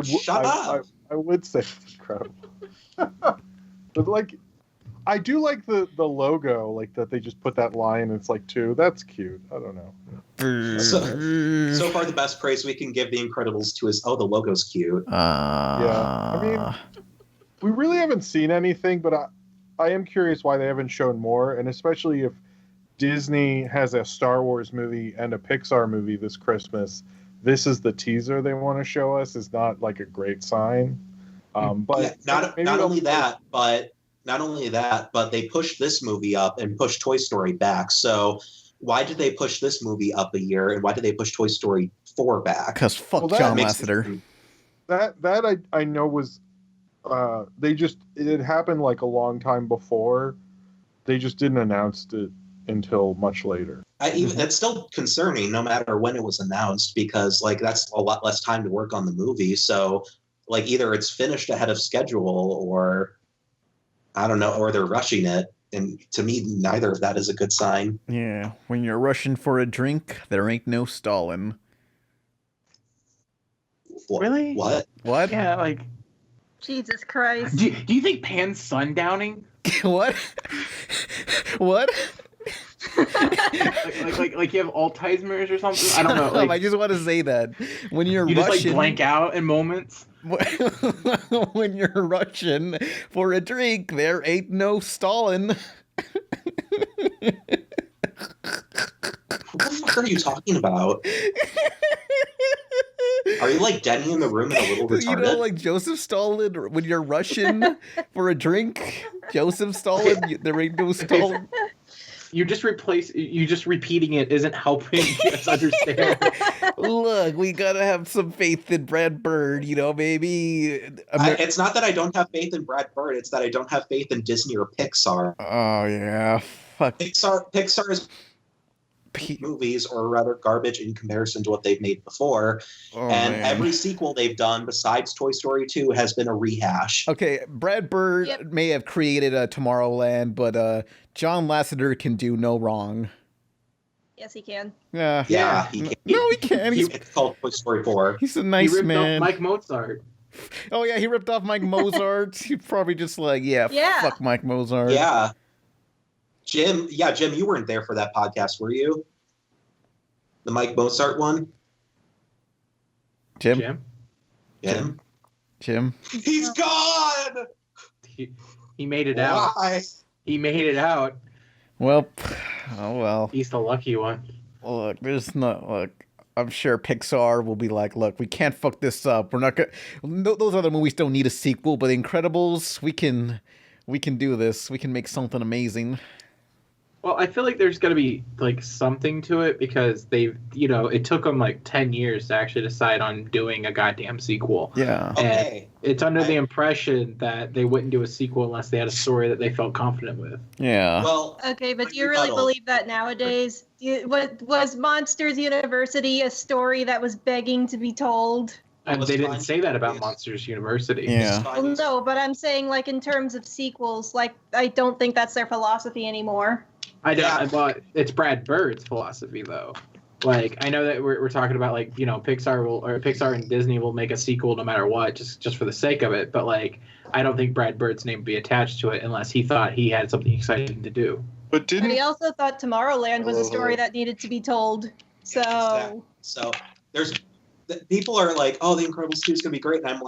Shut up. I would say it's incredible, but like, I do like the logo, like that they just put that line. And it's like 2. That's cute. I don't know. So far, the best praise we can give The Incredibles 2 is, oh, the logo's cute. Yeah, I mean, we really haven't seen anything, but I am curious why they haven't shown more, and especially if Disney has a Star Wars movie and a Pixar movie this Christmas, this is the teaser they want to show us, is not like a great sign. But yeah, not only that, but they pushed this movie up and pushed Toy Story back. So why did they push this movie up a year, and why did they push Toy Story 4 back? Because fuck John Lasseter. That I know was it had happened like a long time before. They just didn't announce it until much later. That's still concerning, no matter when it was announced, because like that's a lot less time to work on the movie. So like either it's finished ahead of schedule, or I don't know, or they're rushing it. And to me, neither of that is a good sign. Yeah, when you're rushing for a drink, there ain't no stalling. Really? What? What? Yeah, like. Jesus Christ. Do you think Pan's sundowning? What? What? like you have Alzheimer's or something? I don't know. Like, I just want to say that when you're you Russian, just like blank out in moments. when you're Russian for a drink, there ain't no Stalin. What the fuck are you talking about? Are you like Denny in the room and a little retarded? You know, like Joseph Stalin, when you're Russian for a drink, Joseph Stalin, there ain't no Stalin. You just repeating it isn't helping us understand. Look, we gotta have some faith in Brad Bird, you know, maybe. It's not that I don't have faith in Brad Bird, it's that I don't have faith in Disney or Pixar. Oh, yeah. Fuck. Pixar's movies are rather garbage in comparison to what they've made before. Man. Every sequel they've done besides Toy Story 2 has been a rehash. Okay, Brad Bird may have created Tomorrowland, but John Lasseter can do no wrong. Yes, he can. Yeah, he can. No, he can't. It's called Toy Story 4. He's a nice man. Mike Mozart. Oh, yeah, he ripped off Mike Mozart. He probably just like, fuck Mike Mozart. Yeah. Jim, you weren't there for that podcast, were you? The Mike Mozart one? Jim? He's gone! He made it out. He made it out. Well, oh well. He's the lucky one. Look, I'm sure Pixar will be like, look, we can't fuck this up. We're not gonna. Those other movies don't need a sequel, but Incredibles, we can do this. We can make something amazing. Well, I feel like there's going to be like something to it because it took them like 10 years to actually decide on doing a goddamn sequel. Yeah. And it's under the impression that they wouldn't do a sequel unless they had a story that they felt confident with. Yeah. Well, okay, but do you really believe that nowadays? Was Monsters University a story that was begging to be told? And they didn't say that about Monsters University. Yeah. Well, no, but I'm saying like in terms of sequels, like I don't think that's their philosophy anymore. I don't. Well, it's Brad Bird's philosophy, though. Like, I know that we're talking about like Pixar and Disney will make a sequel no matter what, just for the sake of it. But like, I don't think Brad Bird's name would be attached to it unless he thought he had something exciting to do. But he also thought Tomorrowland was a story that needed to be told. So there's people are like, oh, The Incredibles 2 is gonna be great, and I'm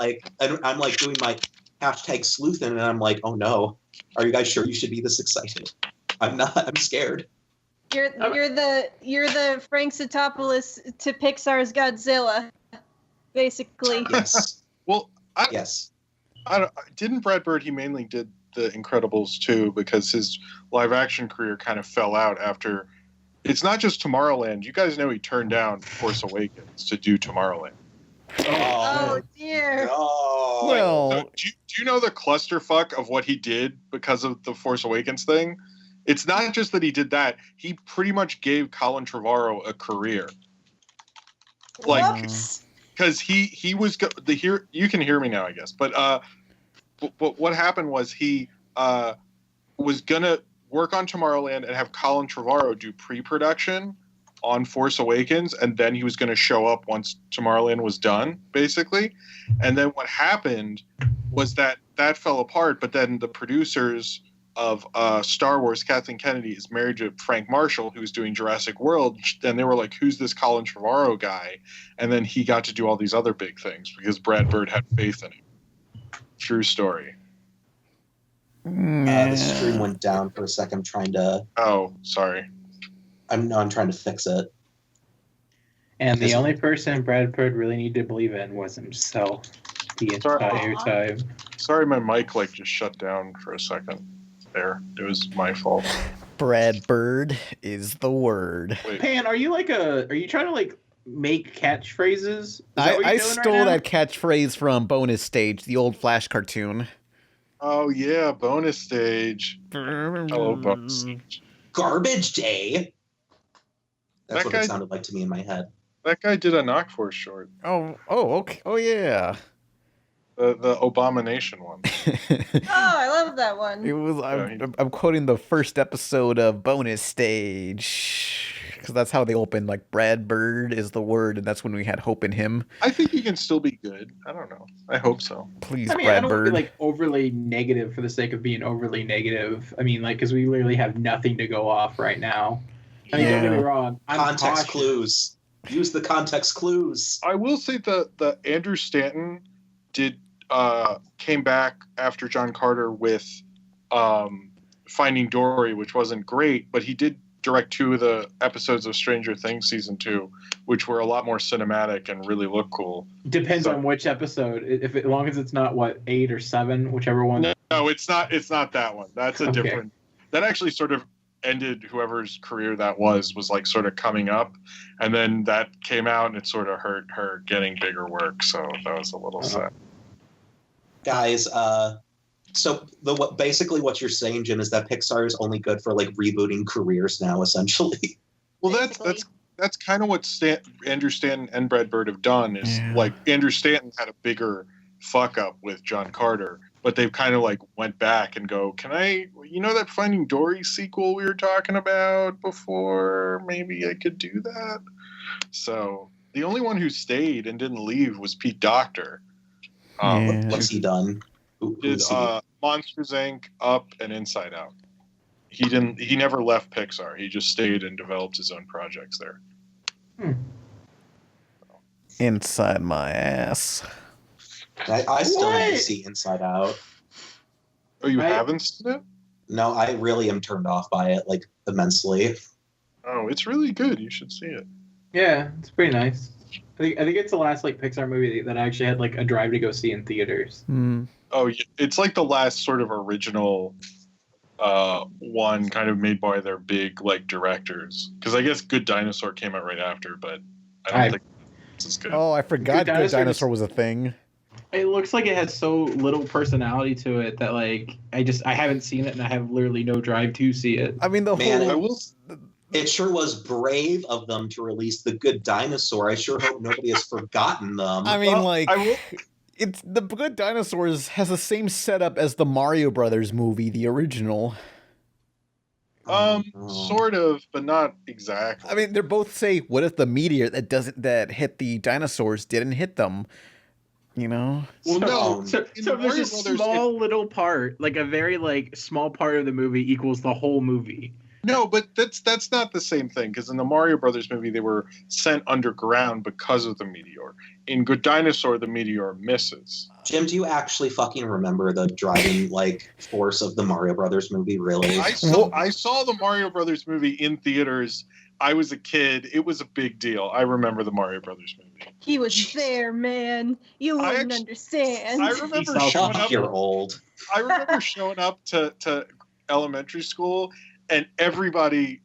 like doing my hashtag sleuthin', and I'm like, oh no, are you guys sure you should be this excited? I'm not. I'm scared. You're the Frank Sitopoulos to Pixar's Godzilla, basically. Yes. Well, yes. Didn't Brad Bird? He mainly did The Incredibles too because his live action career kind of fell out after. It's not just Tomorrowland. You guys know he turned down Force Awakens to do Tomorrowland. Oh dear. Oh. Well, do you know the clusterfuck of what he did because of the Force Awakens thing? It's not just that he did that. He pretty much gave Colin Trevorrow a career. Like, because he was you can hear me now, I guess. But what happened was he was gonna work on Tomorrowland and have Colin Trevorrow do pre-production on Force Awakens, and then he was going to show up once Tomorrowland was done, basically. And then what happened was that fell apart, but then the producers of Star Wars, Kathleen Kennedy, is married to Frank Marshall, who's doing Jurassic World, and they were like, who's this Colin Trevorrow guy? And then he got to do all these other big things because Brad Bird had faith in him. True story. The stream went down for a second. I'm trying to... Oh, sorry. I'm trying to fix it. And the only person Brad Bird really needed to believe in was himself the entire time. Sorry, my mic just shut down for a second. There, it was my fault. Brad Bird is the word. Wait. Pan, are you trying to make catchphrases? I stole that catchphrase from Bonus Stage, the old Flash cartoon. Oh yeah, Bonus Stage. Hello, Bonus Stage. Garbage Day. That's That what guy- it sounded like to me in my head. That guy did a Knock Force short. Oh, okay. Oh yeah. The Abomination one. Oh, I love that one. It was. I'm quoting the first episode of Bonus Stage. because that's how they opened. Like Brad Bird is the word, and that's when we had hope in him. I think he can still be good. I don't know. I hope so. Please, I mean, Brad I don't want Bird. to be like overly negative for the sake of being overly negative. I mean, like, because we literally have nothing to go off right now. I mean, don't get me wrong. I'm Context cautious. clues. Use the context clues. I will say the Andrew Stanton came back after John Carter with Finding Dory, which wasn't great, but he did direct 2 of the episodes of Stranger Things season 2, which were a lot more cinematic and really look cool. Depends on which episode. As long as it's not 8 or 7, whichever one. No, it's not. It's not that one. That's a Okay. different. That actually sort of ended whoever's career that was like sort of coming up, and then that came out and it sort of hurt her getting bigger work. So that was a little sad. Guys, so basically what you're saying, Jim, is that Pixar is only good for like rebooting careers now, essentially. Well, that's kind of what Andrew Stanton and Brad Bird have done. Is like Andrew Stanton had a bigger fuck up with John Carter, but they've kind of like went back and go, can I, that Finding Dory sequel we were talking about before? Maybe I could do that. So the only one who stayed and didn't leave was Pete Docter. What's he done? Did Monsters Inc., Up, and Inside Out. He never left Pixar. He just stayed and developed his own projects there. Inside my ass. I still need to see Inside Out. Oh, you haven't seen it? No, I really am turned off by it, like, immensely. Oh, it's really good. You should see it. Yeah, it's pretty nice. I think it's the last like Pixar movie that I actually had like a drive to go see in theaters. Oh, yeah. It's like the last sort of original one kind of made by their big like directors. Because I guess Good Dinosaur came out right after, but I don't think this is good. Oh, I forgot Good Dinosaur Dinosaur was a thing. It looks like it has so little personality to it that like I haven't seen it and I have literally no drive to see it. I mean it sure was brave of them to release The Good Dinosaur. I sure hope nobody has forgotten them. I mean, it's The Good Dinosaurs has the same setup as the Mario Brothers movie, the original. Sort of, but not exactly. I mean, they're both say, what if the meteor that hit the dinosaurs didn't hit them? Well, no. So if there's a small little part, like a very like small part of the movie equals the whole movie. No, but that's not the same thing, because in the Mario Brothers movie, they were sent underground because of the meteor. In Good Dinosaur, the meteor misses. Jim, do you actually fucking remember the driving force of the Mario Brothers movie? Really? I saw the Mario Brothers movie in theaters. I was a kid. It was a big deal. I remember the Mario Brothers movie. He was there, man. You wouldn't understand. I remember showing up. You're old. I remember showing up to elementary school, and everybody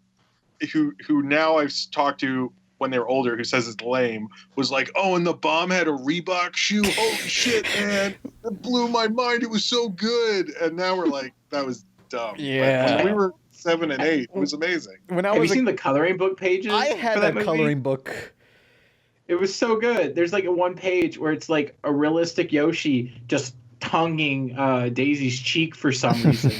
who now I've talked to when they were older who says it's lame was like, oh, and the bomb had a Reebok shoe. Holy shit, man. It blew my mind. It was so good. And now we're like, that was dumb. Yeah. But when we were 7 and 8, it was amazing. Have you seen the coloring book pages? I had that a coloring book. It was so good. There's like a one page where it's like a realistic Yoshi just tonguing Daisy's cheek for some reason.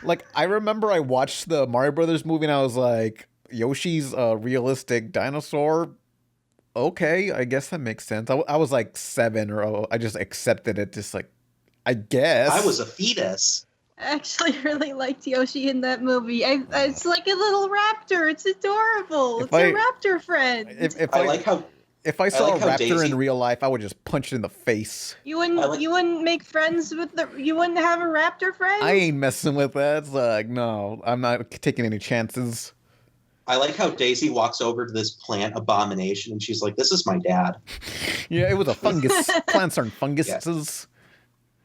Like, I remember I watched the Mario Brothers movie and I was like, Yoshi's a realistic dinosaur? Okay, I guess that makes sense. I was like 7 or I just accepted it, just like, I guess. I was a fetus. I actually really liked Yoshi in that movie. It's like a little raptor. It's adorable. It's a raptor friend. If I saw a raptor Daisy, in real life, I would just punch it in the face. You wouldn't make friends with you wouldn't have a raptor friend? I ain't messing with that. It's like, no, I'm not taking any chances. I like how Daisy walks over to this plant abomination and she's like, this is my dad. Yeah, it was a fungus. Plants aren't funguses.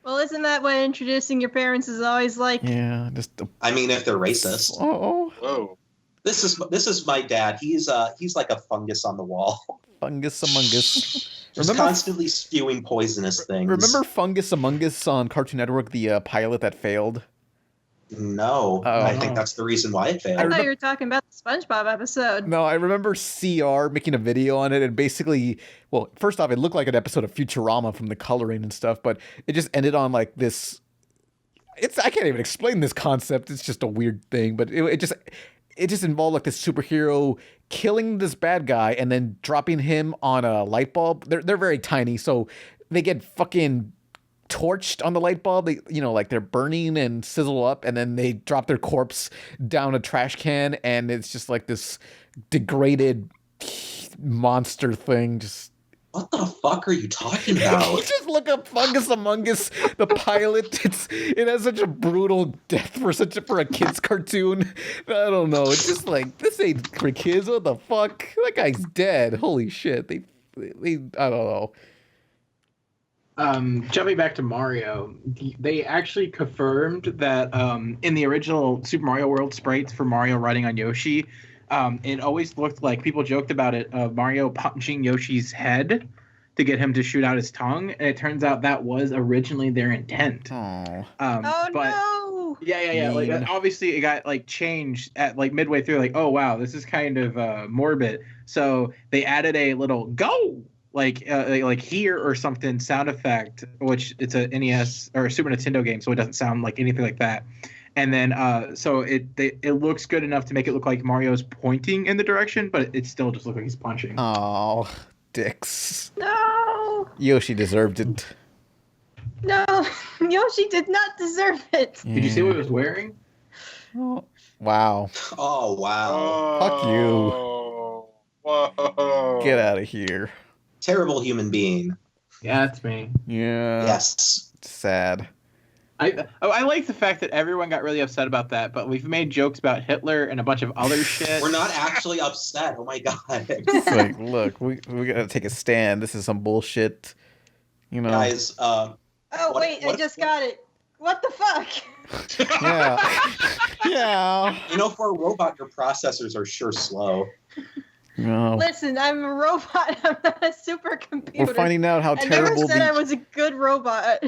Well, isn't that what introducing your parents is always like? Yeah, I mean, if they're racist. Oh. Whoa. This is my dad. He's like a fungus on the wall. Fungus Among Us. Just constantly spewing poisonous things. Remember Fungus Among Us on Cartoon Network, the pilot that failed? No, I think that's the reason why it failed. I thought you were talking about the SpongeBob episode. No, I remember CR making a video on it, and basically, well, first off, it looked like an episode of Futurama from the coloring and stuff, but it just ended on like this. I can't even explain this concept. It's just a weird thing, but it it just involved like this superhero killing this bad guy and then dropping him on a light bulb. They're very tiny, so they get fucking torched on the light bulb. They, like they're burning and sizzle up, and then they drop their corpse down a trash can, and it's just like this degraded monster thing. Just what the fuck are you talking about? Just look up Fungus Among Us, the pilot. It has such a brutal death for a kid's cartoon. I don't know. It's just like, this ain't for kids. What the fuck? That guy's dead. Holy shit. They I don't know. Jumping back to Mario, they actually confirmed that in the original Super Mario World sprites for Mario riding on Yoshi, it always looked like, people joked about it, Mario punching Yoshi's head to get him to shoot out his tongue, and it turns out that was originally their intent. Oh, no! Yeah. Like, obviously, it got like changed at like midway through. Like, oh wow, this is kind of morbid. So they added a little "go" like here or something sound effect, which it's a NES or a Super Nintendo game, so it doesn't sound like anything like that. And then, so it looks good enough to make it look like Mario's pointing in the direction, but it still just looks like he's punching. Oh, dicks. No! Yoshi deserved it. No, Yoshi did not deserve it. Did you see what he was wearing? Oh, wow. Oh, wow. Fuck you. Whoa. Get out of here. Terrible human being. Yeah, that's me. Yeah. Yes. Sad. I like the fact that everyone got really upset about that, but we've made jokes about Hitler and a bunch of other shit. We're not actually upset. Oh my god. It's like, look, we gotta take a stand. This is some bullshit. Guys, I just got it. What the fuck? Yeah. For a robot, your processors are sure slow. No. Listen, I'm a robot. I'm not a supercomputer. We're finding out how terrible. I never said I was a good robot.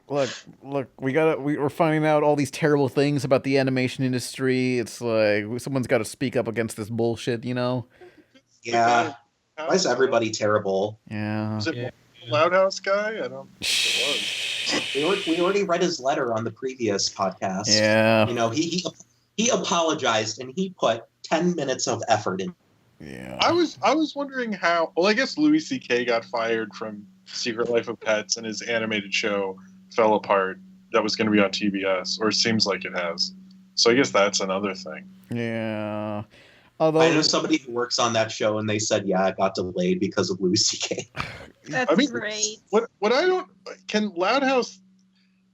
Look, we're finding out all these terrible things about the animation industry. It's like someone's got to speak up against this bullshit, Yeah. Why is everybody terrible? Yeah. Was it Loud House guy? I don't. We already read his letter on the previous podcast. Yeah. He apologized and he put 10 minutes of effort in. Yeah. I was wondering how. Well, I guess Louis C.K. got fired from Secret Life of Pets, and his animated show fell apart. That was going to be on TBS, or it seems like it has. So I guess that's another thing. Yeah. I know somebody who works on that show, and they said, yeah, it got delayed because of Louis C.K. That's great. What I don't can Loud House,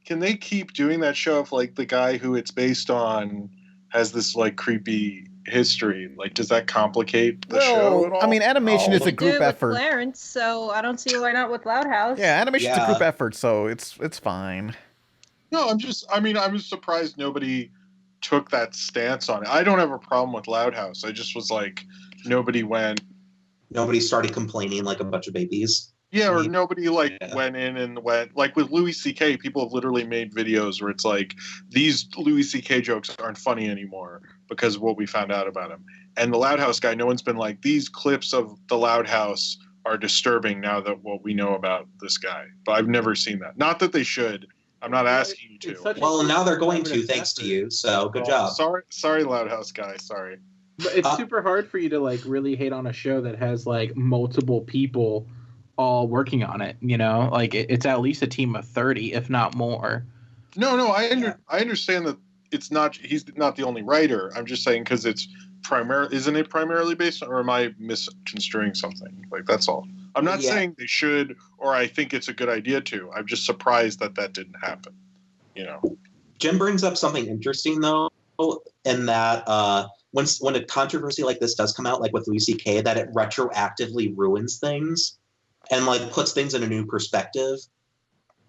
can they keep doing that show if like the guy who it's based on has this like creepy history? Like, does that complicate the show at all? I mean, animation is a group effort. With Clarence, so I don't see why not with Loud House. Yeah, animation's a group effort, so it's fine. No, I was surprised nobody took that stance on it. I don't have a problem with Loud House. I just was like, nobody started complaining like a bunch of babies. Yeah, or nobody went in and went like with Louis C.K. People have literally made videos where it's like, these Louis C.K. jokes aren't funny anymore because of what we found out about him. And the Loud House guy, no one's been like, these clips of the Loud House are disturbing now that what we know about this guy. But I've never seen that. Not that they should. I'm not asking you to. Well, now they're going to, thanks to you. So good job. Sorry, Loud House guy. Sorry. But it's super hard for you to like really hate on a show that has like multiple people all working on it. Like it's at least a team of 30, if not more. No, I understand that he's not the only writer. I'm just saying because isn't it primarily based on, or am I misconstruing something? Like, that's all. I'm not saying they should, or I think it's a good idea to. I'm just surprised that didn't happen. Jim brings up something interesting though, in that when a controversy like this does come out, like with Louis C.K., that it retroactively ruins things and like puts things in a new perspective.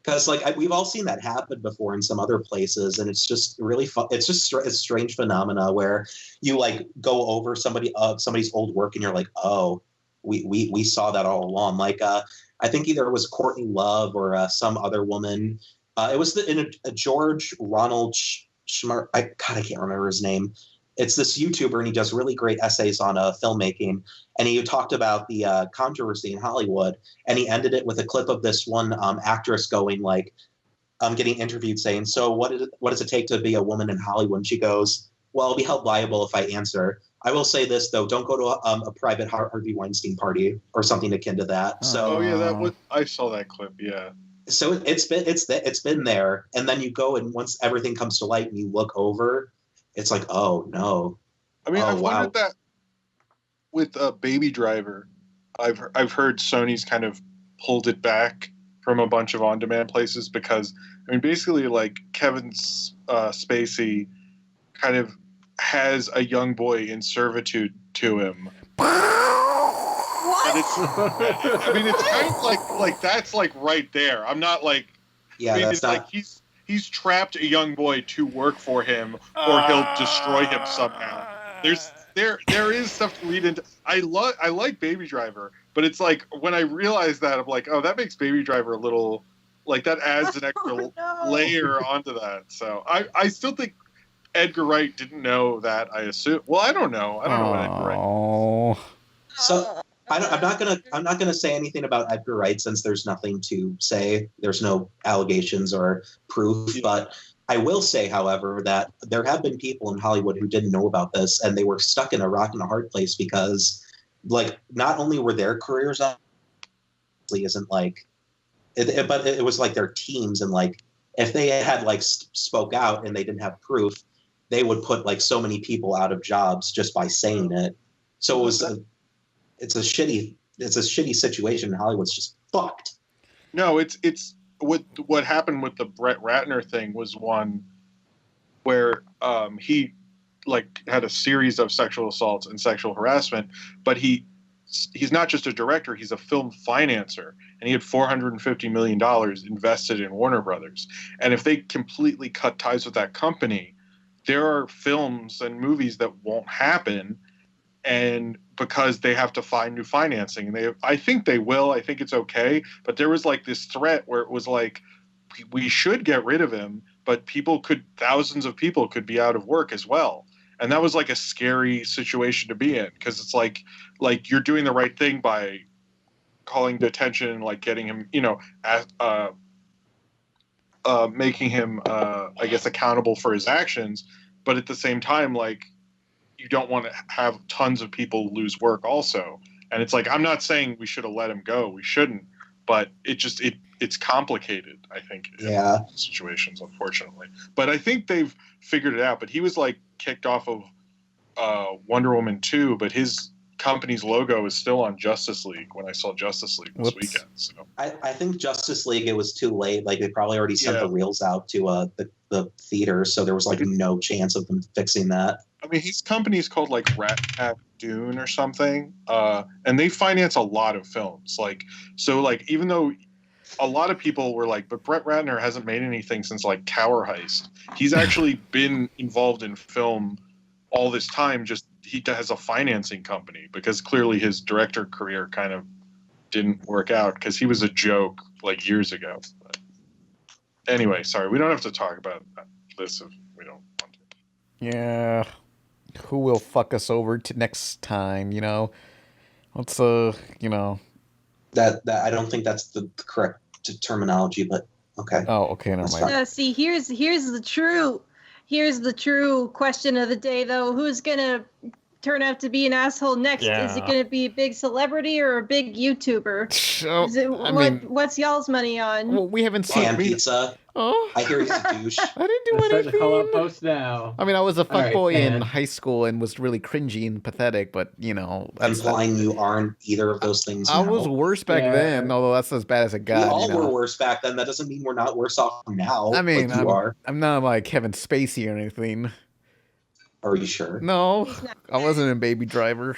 Because like we've all seen that happen before in some other places, and it's just really fun. It's just a strange phenomena where you like go over somebody's old work, and you're like, oh, we saw that all along. Like I think either it was Courtney Love or some other woman. It was in a George Ronald Schmart. I can't remember his name. It's this YouTuber, and he does really great essays on filmmaking. And he talked about the controversy in Hollywood, and he ended it with a clip of this one actress going like, getting interviewed saying, so what does it take to be a woman in Hollywood? And she goes, well, I'll be held liable if I answer. I will say this though: don't go to a private Harvey Weinstein party or something akin to that. So, I saw that clip. Yeah. So it's been there, and then you go and once everything comes to light and you look over, it's like, oh no. I mean, I've wondered that with Baby Driver. I've heard Sony's kind of pulled it back from a bunch of on-demand places because, I mean, basically, like Kevin Spacey kind of has a young boy in servitude to him. And I mean, it's kind of like that's like right there. I'm not like, yeah, I mean, that's it's not... like he's trapped a young boy to work for him, or he'll destroy him somehow. There is stuff to read into. I like Baby Driver, but it's like when I realize that, I'm like, oh, that makes Baby Driver a little like that adds an extra layer onto that. So I still think Edgar Wright didn't know that. I assume. Well, I don't know. I don't know what Edgar Wright. So I'm not gonna say anything about Edgar Wright since there's nothing to say. There's no allegations or proof, but I will say, however, that there have been people in Hollywood who didn't know about this, and they were stuck in a rock and a hard place because, like, not only were their careers up, isn't like, but it was like their teams, and like if they had like spoke out and they didn't have proof, they would put like so many people out of jobs just by saying it. So it was it's a shitty situation. Hollywood's just fucked. No, it's what happened with the Brett Ratner thing was one where he like had a series of sexual assaults and sexual harassment, but he's not just a director, he's a film financer, and he had $450 million invested in Warner Brothers. And if they completely cut ties with that company, there are films and movies that won't happen, and because they have to find new financing, and I think they will. I think it's okay. But there was like this threat where it was like, we should get rid of him, but thousands of people could be out of work as well. And that was like a scary situation to be in, because it's like you're doing the right thing by calling attention and like getting him, making him, I guess, accountable for his actions. But at the same time, like, you don't want to have tons of people lose work also. And it's like, I'm not saying we should have let him go. We shouldn't. But it's complicated, I think, in situations, unfortunately. But I think they've figured it out. But he was like kicked off of Wonder Woman 2, but his company's logo is still on Justice League when I saw Justice League this weekend. So I think Justice League, it was too late. Like, they probably already sent the reels out to the theater, so there was like no chance of them fixing that. I mean, his company's called like Rat Pack Dune or something, and they finance a lot of films. Like, so like, even though a lot of people were like, but Brett Ratner hasn't made anything since like Tower Heist. He's actually been involved in film all this time. Just he has a financing company because clearly his director career kind of didn't work out because he was a joke like years ago. But anyway, sorry, we don't have to talk about this if we don't want to. Yeah. Who will fuck us over to next time, Let's, That I don't think that's the correct terminology, but okay. Oh, okay, never mind. See, here's the true question of the day, though. Who's gonna turn out to be an asshole next? Yeah. Is it gonna be a big celebrity or a big YouTuber? What's y'all's money on? Well, we haven't seen pizza. Oh, I hear he's a douche. I didn't do anything. Start to call out posts now. I mean, I was a fuckboy in high school and was really cringy and pathetic, but that's implying you aren't either of those things. I was worse back then, although that's as bad as it got. We all were worse back then. That doesn't mean we're not worse off now. I mean, like I'm not like Kevin Spacey or anything. Are you sure? No, I wasn't in Baby Driver.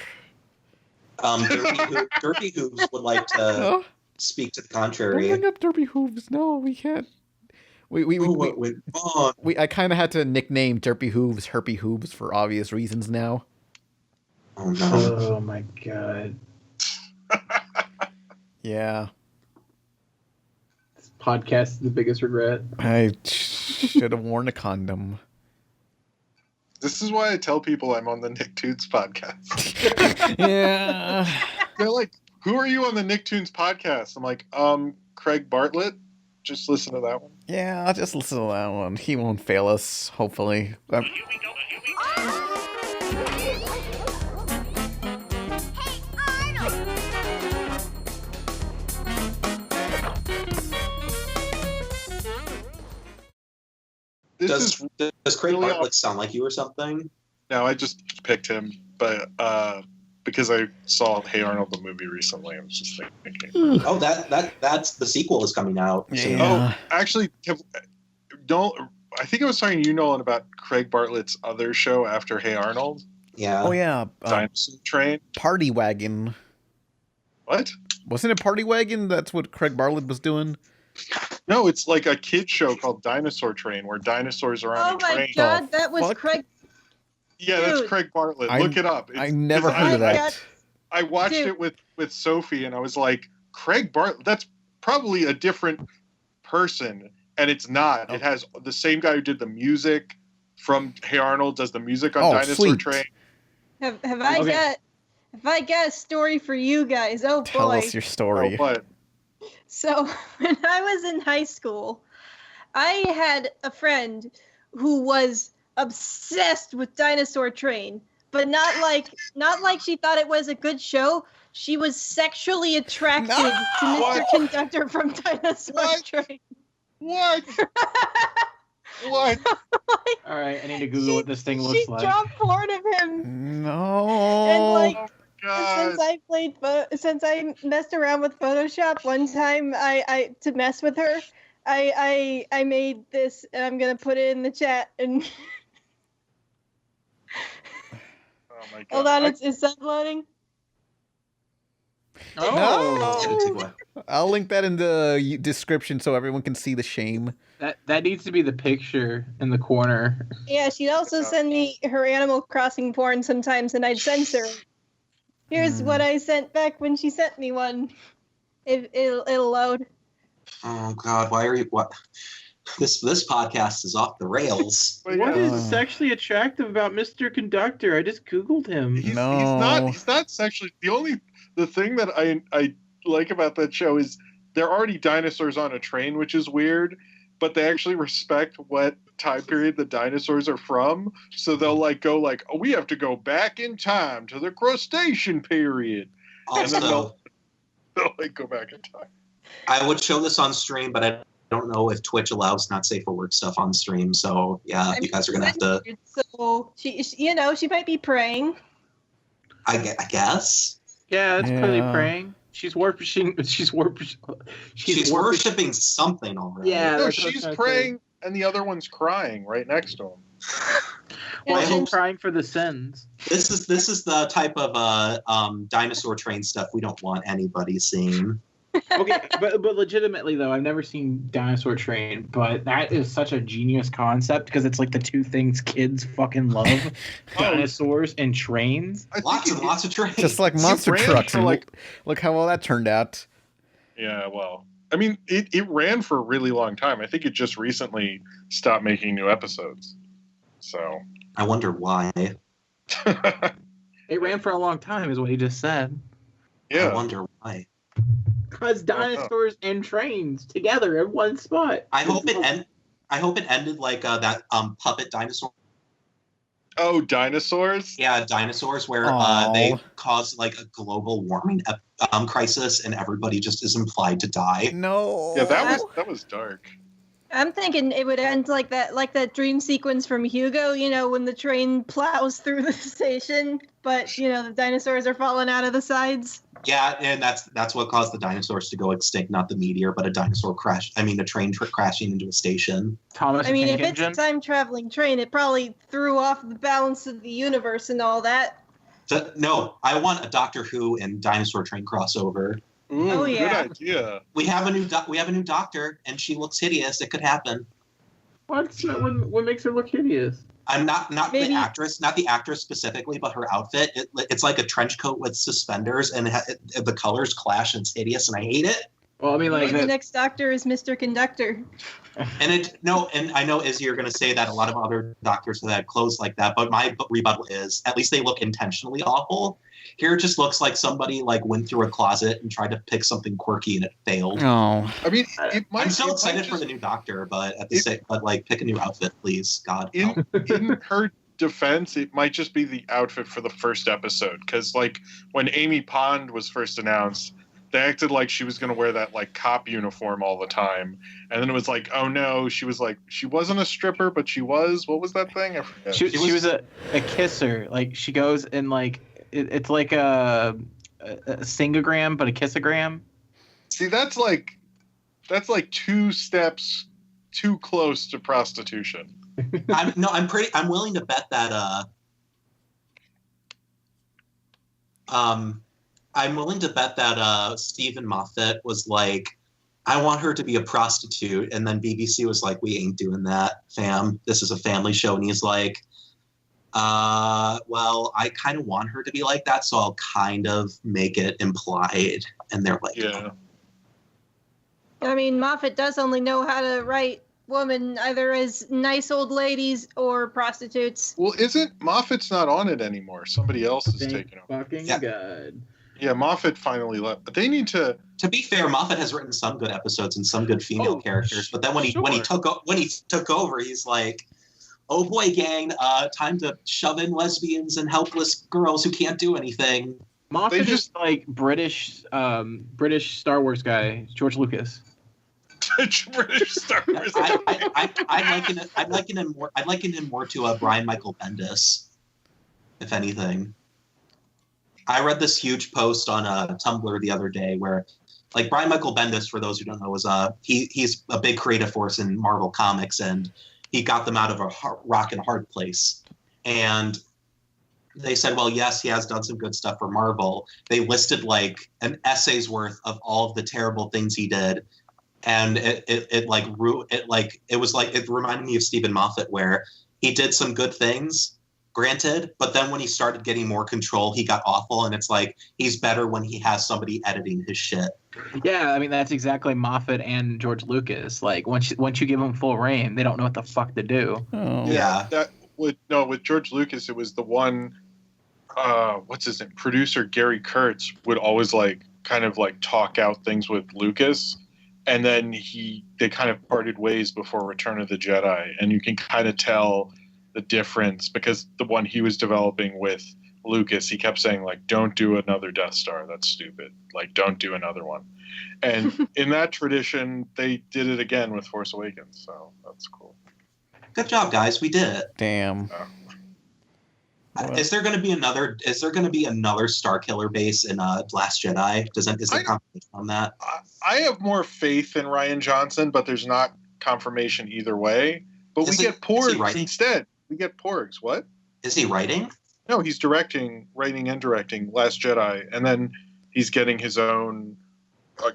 Derpy Hooves would like to speak to the contrary. Don't bring up Derpy Hooves. No, we can't. I kind of had to nickname Derpy Hooves Herpy Hooves for obvious reasons now. Oh no! Oh my god! Yeah. This podcast is the biggest regret. I should have worn a condom. This is why I tell people I'm on the Nicktoons podcast. Yeah. They're like, "Who are you on the Nicktoons podcast?" I'm like, Craig Bartlett. just listen to that one. Yeah, I'll just listen to that one. He won't fail us, hopefully. Does Craig Bartlett sound like you or something? No, I just picked him, but because I saw Hey Arnold the movie recently, I was just thinking. Oh, that's the sequel is coming out. Yeah. Oh, actually, I think I was talking to you, Nolan, about Craig Bartlett's other show after Hey Arnold. Yeah. Oh yeah, Dinosaur Train. Party Wagon. What? Wasn't it Party Wagon? That's what Craig Bartlett was doing. No, it's like a kid's show called Dinosaur Train, where dinosaurs are on a train. Oh my god, that was Craig. Yeah, that's Craig Bartlett. Look it up. I never heard of that. I watched it with Sophie, and I was like, Craig Bartlett, that's probably a different person. And it's not. It has the same guy who did the music from Hey Arnold, does the music on Dinosaur Train. Have I got a story for you guys? Oh boy. Tell us your story. Oh, what? So when I was in high school, I had a friend who was obsessed with Dinosaur Train, but not like she thought it was a good show. She was sexually attracted to Mr. Conductor from Dinosaur Train. What? What? All right, I need to Google what this thing looks She like. dropped porn of him. No. And like, God. since I messed around with Photoshop one time, I to mess with her, I made this, and I'm gonna put it in the chat. And Oh my God. hold on, it's uploading. No. I'll link that in the description so everyone can see the shame. That needs to be the picture in the corner. Yeah, she'd also send me her Animal Crossing porn sometimes, and I'd censor it. Here's what I sent back when she sent me one. It'll load. Oh God, why are you? What? This podcast is off the rails. What is sexually attractive about Mr. Conductor? I just Googled him. He's not sexually. The thing that I like about that show is they're already dinosaurs on a train, which is weird, but they actually respect what time period the dinosaurs are from. So they'll go oh, we have to go back in time to the crustacean period. Also, and then they'll go back in time. I would show this on stream, but I don't know if Twitch allows not safe for work stuff on stream. So yeah, you guys are gonna have to. So she might be praying. I guess. Yeah, it's clearly praying. She's worshiping something already. Yeah, no, she's praying, and the other one's crying right next to him. Well, she's crying for the sins. This is the type of Dinosaur Train stuff we don't want anybody seeing. Okay, but legitimately though, I've never seen Dinosaur Train, but that is such a genius concept because it's like the two things kids fucking love: dinosaurs and trains. Lots and lots of trains, just like monster trucks. And look how well that turned out. Yeah, well, I mean, it ran for a really long time. I think it just recently stopped making new episodes. So I wonder why. It ran for a long time, is what he just said. Yeah, I wonder why. Because dinosaurs and trains together in one spot. I hope it ended like that puppet dinosaur. Oh, dinosaurs? Yeah, dinosaurs, where they cause like a global warming crisis, and everybody just is implied to die. No. Yeah, that was dark. I'm thinking it would end like that dream sequence from Hugo, when the train plows through the station, but the dinosaurs are falling out of the sides. Yeah, and that's what caused the dinosaurs to go extinct, not the meteor, but a train crashing into a station. If it's a time-traveling train, it probably threw off the balance of the universe and all that. No, I want a Doctor Who and Dinosaur Train crossover. Oh yeah, good idea. We have a new doctor, and she looks hideous. It could happen. What makes her look hideous? I'm not the actress specifically, but her outfit. It's like a trench coat with suspenders, and the colors clash, and it's hideous, and I hate it. Well, I mean, the next Doctor is Mr. Conductor. And I know Izzy, you're going to say that a lot of other doctors have had clothes like that, but my rebuttal is at least they look intentionally awful. Here it just looks like somebody like went through a closet and tried to pick something quirky and it failed. Oh, I mean, I'm so excited for the new Doctor, but at the same, but like pick a new outfit, please. God. In her defense, it might just be the outfit for the first episode, because like when Amy Pond was first announced, they acted like she was going to wear that like cop uniform all the time, and then it was like, oh no, she wasn't a stripper, but she was. What was that thing? I forget. She was a kisser. Like she goes and like it's like a singogram, but a kissogram. See, that's like 2 steps too close to prostitution. I'm willing to bet that I'm willing to bet that Stephen Moffat was like, I want her to be a prostitute, and then BBC was like, we ain't doing that, fam. This is a family show, and he's like, well, I kind of want her to be like that, so I'll kind of make it implied. And they're like, yeah. I mean, Moffat does only know how to write women either as nice old ladies or prostitutes. Well, Moffat's not on it anymore? Somebody else is taking over. Fucking God. Yeah, Moffat finally left. But they need to. To be fair, Moffat has written some good episodes and some good female characters. But then when he took over, he's like, "Oh boy, gang, time to shove in lesbians and helpless girls who can't do anything." Moffat is like British Star Wars guy, George Lucas. British Star Wars. I'd liken him more to Brian Michael Bendis, if anything. I read this huge post on Tumblr the other day where, like, Brian Michael Bendis, for those who don't know, is he's a big creative force in Marvel Comics, and he got them out of a rock and hard place. And they said, well, yes, he has done some good stuff for Marvel. They listed like an essay's worth of all of the terrible things he did. And it reminded me of Stephen Moffat, where he did some good things, granted, but then when he started getting more control, he got awful. And it's like, he's better when he has somebody editing his shit. Yeah, I mean, that's exactly Moffat and George Lucas. Like, once you give them full reign, they don't know what the fuck to do. Oh. Yeah. With George Lucas, it was the one, what's his name? Producer Gary Kurtz would always like kind of like talk out things with Lucas. And then they kind of parted ways before Return of the Jedi. And you can kind of tell the difference, because the one he was developing with Lucas, he kept saying, like, don't do another Death Star. That's stupid. Like, don't do another one. And in that tradition, they did it again with Force Awakens. So that's cool. Good job, guys. We did it. Damn. Is there going to be another Starkiller base in Last Jedi? Is there confirmation on that? I have more faith in Rian Johnson, but there's not confirmation either way. But we get Porgs instead. We get Porgs. What? Is he writing? No, he's writing and directing Last Jedi, and then he's getting his own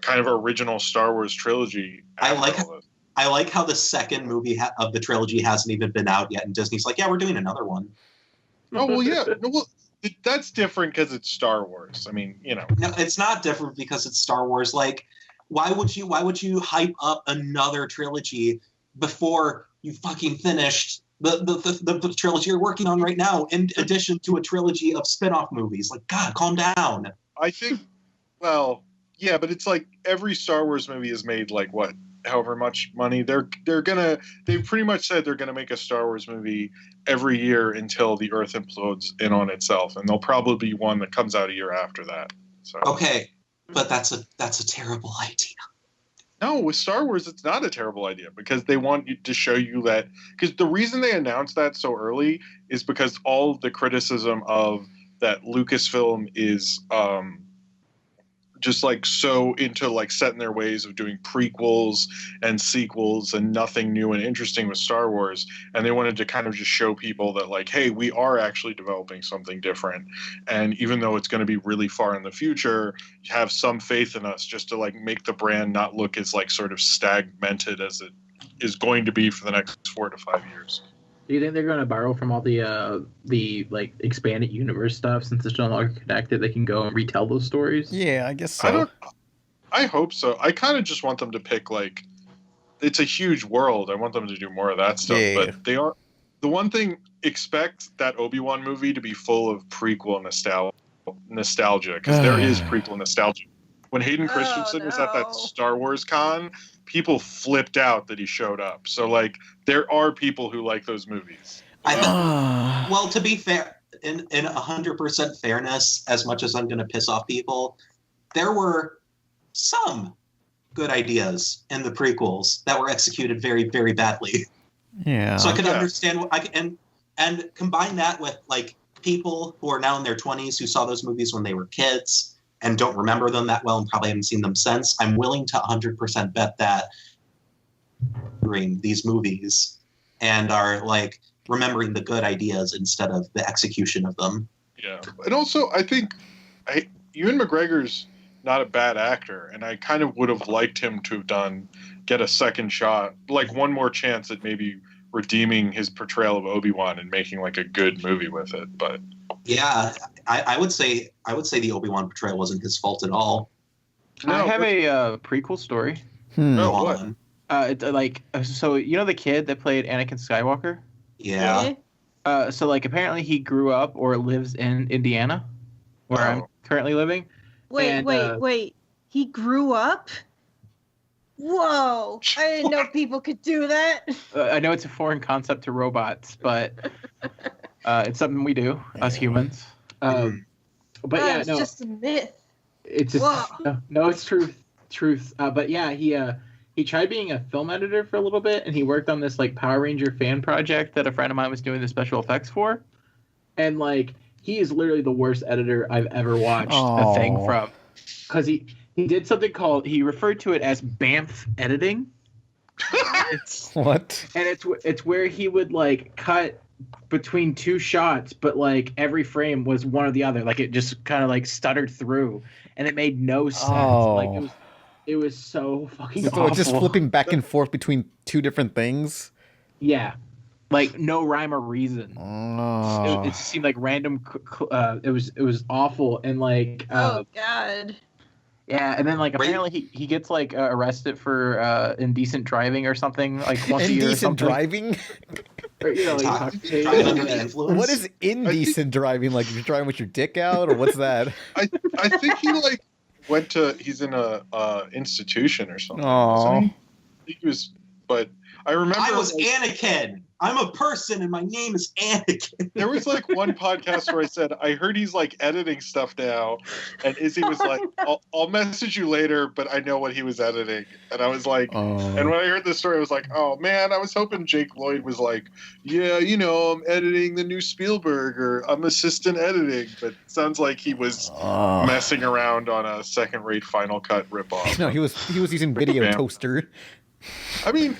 kind of original Star Wars trilogy. I like how the second movie of the trilogy hasn't even been out yet, and Disney's like, yeah, we're doing another one. Oh, well, yeah. Well, that's different because it's Star Wars. I mean, you know. No, it's not different because it's Star Wars. Like, why would you hype up another trilogy before you fucking finished the trilogy you're working on right now, in addition to a trilogy of spin-off movies? Like, God, calm down. I think, well, yeah, but it's like every Star Wars movie has made like what, however much money. They've pretty much said they're gonna make a Star Wars movie every year until the Earth implodes in on itself, and there'll probably be one that comes out a year after that. So okay, but that's a terrible idea. No, with Star Wars, it's not a terrible idea, because they want you to show you that. Because the reason they announced that so early is because all of the criticism of that Lucasfilm is just like so into like set in their ways of doing prequels and sequels and nothing new and interesting with Star Wars. And they wanted to kind of just show people that like, hey, we are actually developing something different. And even though it's going to be really far in the future, have some faith in us just to like make the brand not look as like sort of stagmented as it is going to be for the next 4 to 5 years. Do you think they're going to borrow from all the like expanded universe stuff, since it's no longer connected? They can go and retell those stories. Yeah, I guess so. I hope so. I kind of just want them to pick like, it's a huge world. I want them to do more of that stuff. Yeah. But they are the one thing. Expect that Obi-Wan movie to be full of prequel nostalgia. nostalgia, because there is prequel nostalgia. When Hayden Christensen was at that Star Wars con, people flipped out that he showed up. So, like, there are people who like those movies. Well, to be fair, in 100% fairness, as much as I'm going to piss off people, there were some good ideas in the prequels that were executed very, very badly. Yeah. So I can understand, and combine that with, like, people who are now in their 20s who saw those movies when they were kids and don't remember them that well and probably haven't seen them since. I'm willing to 100% bet that these movies and are, like, remembering the good ideas instead of the execution of them. Yeah. And also, I think Ewan McGregor's not a bad actor, and I kind of would have liked him to have get a second shot, like one more chance at maybe redeeming his portrayal of Obi-Wan and making like a good movie with it. But yeah, I would say the Obi-Wan portrayal wasn't his fault at all. I have a prequel story. Oh, what? So you know the kid that played Anakin Skywalker? Yeah. So like apparently he grew up or lives in Indiana, where I'm currently living. Wait. He grew up? Whoa. I didn't know people could do that. I know it's a foreign concept to robots, but it's something we do, us humans. But yeah, it's just a myth. It's just no, it's truth. But yeah, he tried being a film editor for a little bit, and he worked on this like Power Ranger fan project that a friend of mine was doing the special effects for. And like he is literally the worst editor I've ever watched a thing from. Because he did something called, he referred to it as BAMF editing. What? And it's where he would like cut between two shots, but like every frame was one or the other. Like it just kind of like stuttered through, and it made no sense. Like it was so fucking awful. Just flipping back and forth between two different things. Yeah, like no rhyme or reason. It just seemed like random. It was awful, and like oh god. Yeah, and then like apparently he gets like arrested for indecent driving or something like once a year. Indecent driving? Or, you know, like, driving under the influence. What is indecent driving? Like you're driving with your dick out, or what's that? I think he like he's in a institution or something. Oh, I think he was, but I remember I was Anakin. I'm a person and my name is Anakin. There was like one podcast where I said, I heard he's like editing stuff now. And Izzy was like, I'll message you later, but I know what he was editing. And I was like, and when I heard this story, I was like, oh man, I was hoping Jake Lloyd was like, yeah, you know, I'm editing the new Spielberg or I'm assistant editing. But it sounds like he was messing around on a second-rate Final Cut ripoff. No, he was using Video Toaster. I mean,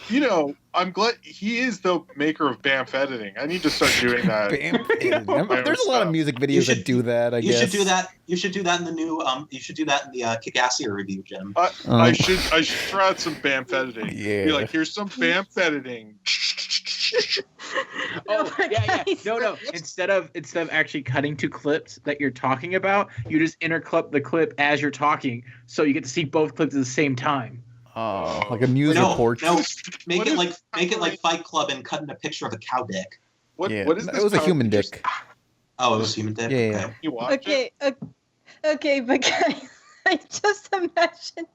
you know, I'm glad he is the maker of BAMF editing. I need to start doing that. There's a lot of music videos that do that. I guess you should do that. You should do that in the new. You should do that in the Kickassia review, Jim. I should try out some BAMF editing. Yeah. Be like, here's some BAMF editing. Yeah. No. Instead of actually cutting to clips that you're talking about, you just interclip the clip as you're talking, so you get to see both clips at the same time. Oh, like a news report. No, make it like Fight Club and cut in a picture of a cow dick. What is this? It was a human dick. Oh, it was human dick? Yeah. You watch it? Okay, but guys, I just imagined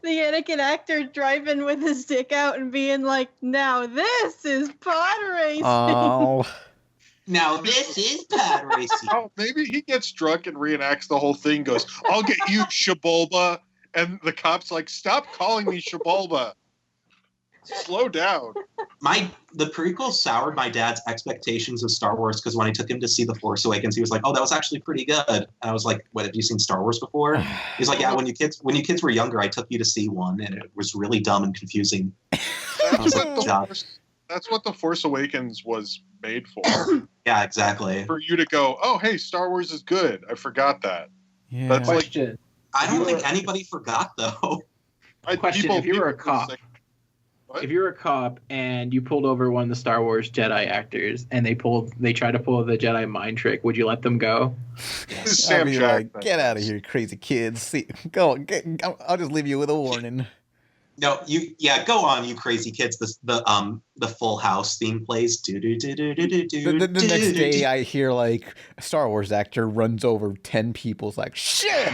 the Anakin actor driving with his dick out and being like, now this is pod racing. Oh. Now this is pod racing. Oh, maybe he gets drunk and reenacts the whole thing, goes, I'll get you, Shabolba. And the cop's like, stop calling me Shabolba. Slow down. The prequel soured my dad's expectations of Star Wars because when I took him to see The Force Awakens, he was like, oh, that was actually pretty good. And I was like, what, have you seen Star Wars before? He's like, yeah, when you kids were younger, I took you to see one, and it was really dumb and confusing. That's what The Force Awakens was made for. Yeah, exactly. For you to go, oh, hey, Star Wars is good. I forgot that. Yeah. That's Question. like... I don't think anybody forgot, though. Question, if you were a cop, if you were a cop and you pulled over one of the Star Wars Jedi actors and they tried to pull the Jedi mind trick, would you let them go? Sam Jackson. Like, get out of here, crazy kids. See, go. I'll just leave you with a warning. No, go on, you crazy kids. The Full House theme plays. The next day, I hear like a Star Wars actor runs over 10 people's like shit.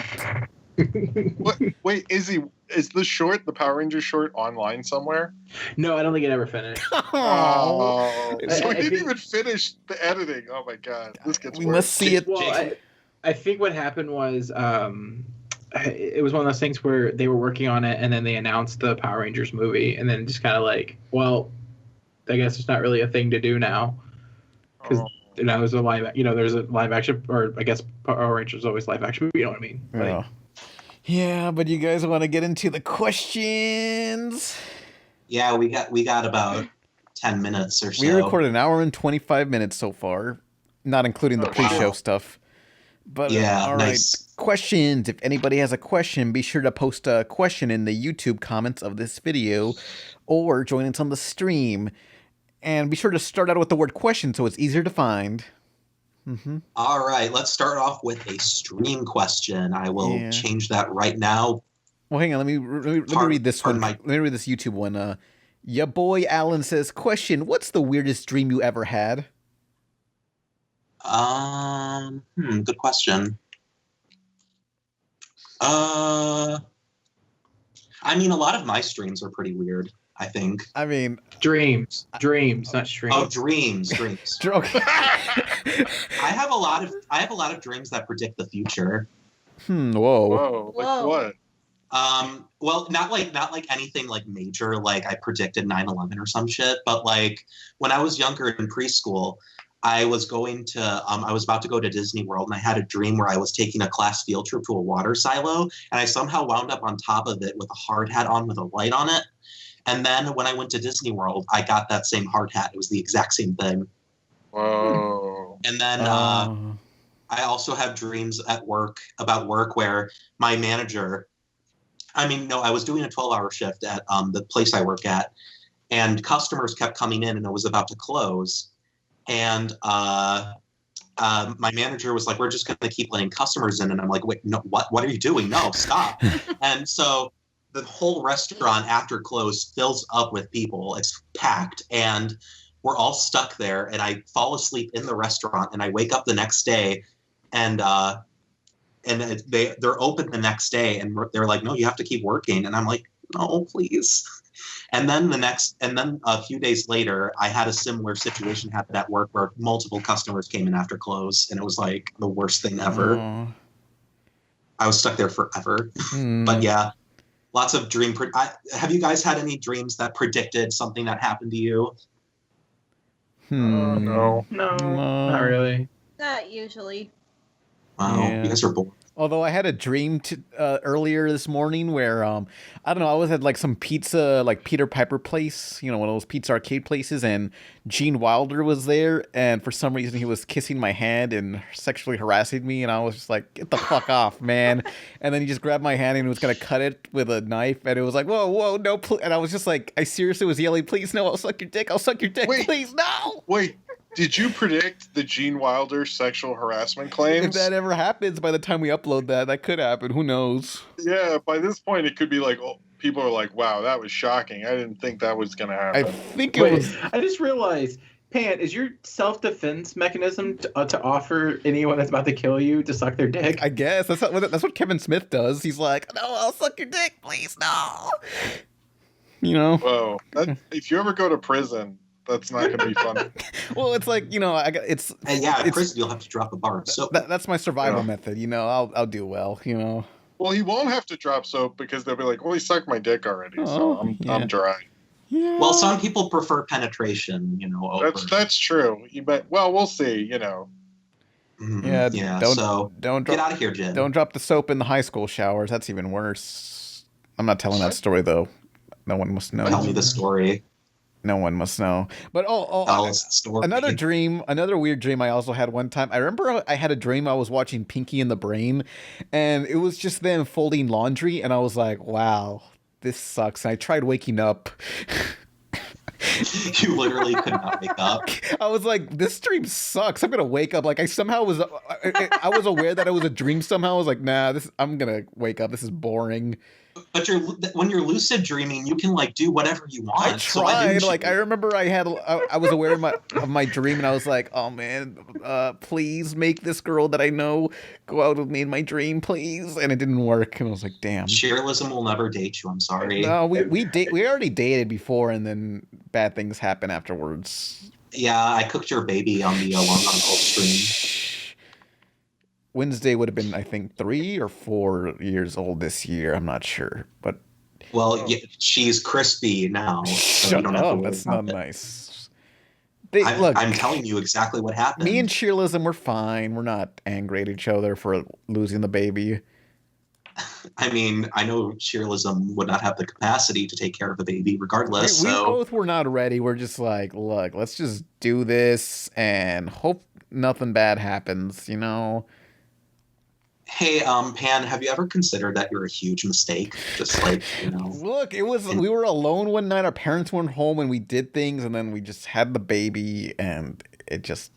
What? Wait, Izzy, is the Power Rangers short online somewhere? No, I don't think it ever finished. Oh, so we I didn't think- even finish the editing. Oh my god, this gets We worse. must see it. Well, I think what happened was it was one of those things where they were working on it and then they announced the Power Rangers movie and then just kind of like, well, I guess it's not really a thing to do now because there's a live action, or I guess Power Rangers is always live action movie. You know what I mean? Like, Yeah, but you guys want to get into the questions? Yeah, we got about 10 minutes or so. We recorded an hour and 25 minutes so far, not including the pre-show stuff. But yeah, all nice. right, questions. If anybody has a question, be sure to post a question in the YouTube comments of this video or join us on the stream. And be sure to start out with the word question so it's easier to find. All right, let's start off with a stream question. I will change that right now. Well, hang on. Let me read this one. Let me read this YouTube one. Ya boy Alan says, question, what's the weirdest dream you ever had? Good question. I mean, a lot of my streams are pretty weird, I think. I mean, dreams, not streams. Oh, dreams. Okay. I have a lot of dreams that predict the future. Whoa. Like what? Well, not like anything like major, like I predicted 9/11 or some shit, but like when I was younger in preschool, I was about to go to Disney World, and I had a dream where I was taking a class field trip to a water silo, and I somehow wound up on top of it with a hard hat on with a light on it. And then when I went to Disney World, I got that same hard hat. It was the exact same thing. Whoa. And then I also have dreams about work where my manager, I was doing a 12-hour shift at the place I work at, and customers kept coming in and it was about to close. And my manager was like, we're just going to keep letting customers in. And I'm like, wait, no, what are you doing? No, stop. And so the whole restaurant after close fills up with people. It's packed and we're all stuck there. And I fall asleep in the restaurant and I wake up the next day and they're open the next day and they're like, no, you have to keep working. And I'm like, no, please. And then a few days later, I had a similar situation happen at work where multiple customers came in after close, and it was like the worst thing ever. I was stuck there forever. But yeah, lots of dream. Have you guys had any dreams that predicted something that happened to you? No, not really. Not usually. Wow, you guys are bored. Although I had a dream earlier this morning where I don't know, I was at like some pizza, like Peter Piper place, one of those pizza arcade places, and Gene Wilder was there, and for some reason he was kissing my hand and sexually harassing me, and I was just like, get the fuck off, man. And then he just grabbed my hand and was gonna cut it with a knife, and it was like, whoa, no, and I was just like, I seriously was yelling, please no, I'll suck your dick, Wait, please no. Wait, did you predict the Gene Wilder sexual harassment claims? If that ever happens by the time we upload that could happen. Who knows? Yeah, by this point it could be like, people are like, wow, that was shocking. I didn't think that was going to happen. I think it was. I just realized, Pan, is your self-defense mechanism to offer anyone that's about to kill you to suck their dick? I guess that's what Kevin Smith does. He's like, no, I'll suck your dick, please, no. Whoa, if you ever go to prison, that's not going to be fun. Well, it's like, it's... And yeah, in prison you'll have to drop a bar of soap. That's my survival method, I'll do well, Well, he won't have to drop soap because they'll be like, well, he sucked my dick already, so I'm dry. Yeah. Well, some people prefer penetration, over... That's true. We'll see, Mm-hmm. Yeah, don't get out of here, Jen. Don't drop the soap in the high school showers. That's even worse. I'm not telling that story, though. No one must know. Tell me the story. No one must know. But another weird dream I also had one time. I remember I had a dream I was watching Pinky and the Brain, and it was just them folding laundry, and I was like, wow, this sucks. And I tried waking up. You literally could not wake up. I was like, this dream sucks. I'm gonna wake up. Like I somehow was aware that it was a dream somehow. I was like, nah, I'm gonna wake up. This is boring. But when you're lucid dreaming, you can like do whatever you want. I tried. I remember I was aware of my dream, and I was like, "Oh man, please make this girl that I know go out with me in my dream, please." And it didn't work, and I was like, "Damn." Cheerleism will never date you. I'm sorry. No, we already dated before, and then bad things happen afterwards. Yeah, I cooked your baby on the Long Uncle stream. Wednesday would have been, I think, 3 or 4 years old this year. I'm not sure, but yeah, she's crispy now. So shut up. That's not nice. Look, I'm telling you exactly what happened. Me and Cheerleism, we're fine. We're not angry at each other for losing the baby. I mean, I know Cheerleism would not have the capacity to take care of a baby regardless. We both were not ready. We're just like, look, let's just do this and hope nothing bad happens, you know? Hey, Pan, have you ever considered that you're a huge mistake? Just like, you know. Look, we were alone one night. Our parents weren't home, and we did things, and then we just had the baby, and it just.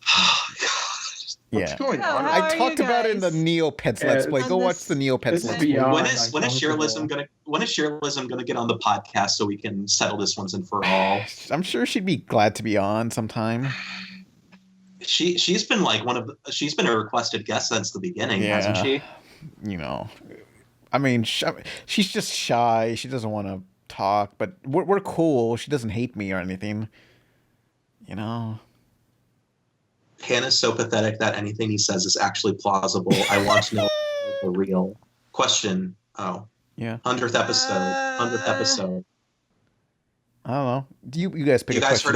What's going on? I talked about it in the Neopets Let's Play. Go watch the Neopets Let's Play. When is Cheerleism gonna get on the podcast so we can settle this once and for all? I'm sure she'd be glad to be on sometime. She's been she's been a requested guest since the beginning, hasn't she? You know, I mean, she's just shy. She doesn't want to talk, but we're cool. She doesn't hate me or anything. You know. Hannah's so pathetic that anything he says is actually plausible. I want to know for real. Question. Oh. Yeah. 100th episode. I don't know. You guys pick a question.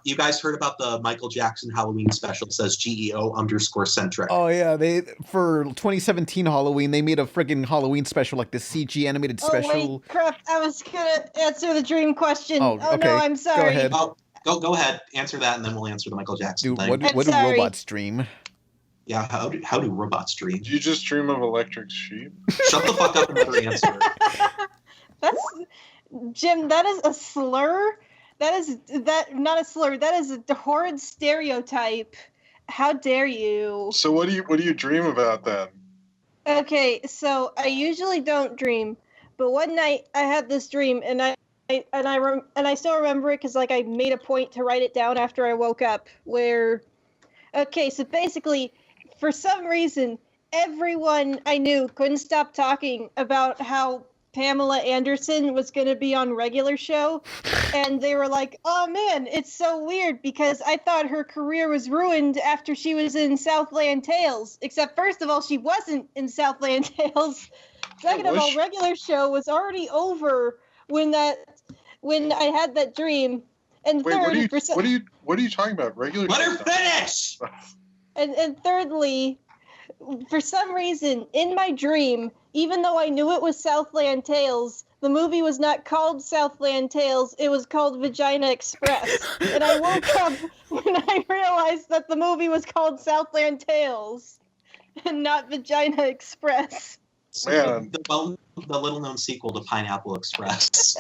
You guys heard about the Michael Jackson Halloween special? It says GEO_centric. Oh yeah, for 2017 Halloween they made a friggin' Halloween special, like the CG animated special. Oh wait, crap! I was gonna answer the dream question. Oh, okay. No, I'm sorry. Go ahead. Go ahead. Answer that, and then we'll answer the Michael Jackson thing. What do robots dream? Yeah, how do robots dream? Do you just dream of electric sheep? Shut the fuck up and let her answer. Jim, that is a slur. That is not a slur. That is a horrid stereotype. How dare you? So what do you dream about then? Okay, so I usually don't dream, but one night I had this dream, and I still remember it because I made a point to write it down after I woke up. So basically, for some reason, everyone I knew couldn't stop talking about how Pamela Anderson was going to be on regular show, and they were like, "Oh man, it's so weird because I thought her career was ruined after she was in Southland Tales. Except first of all, she wasn't in Southland Tales. Second of all, regular show was already over when I had that dream. And wait, what are you talking about? Regular? Let her finish. And thirdly, for some reason, in my dream, even though I knew it was Southland Tales, the movie was not called Southland Tales, it was called Vagina Express. And I woke up when I realized that the movie was called Southland Tales and not Vagina Express. Man. The little-known sequel to Pineapple Express.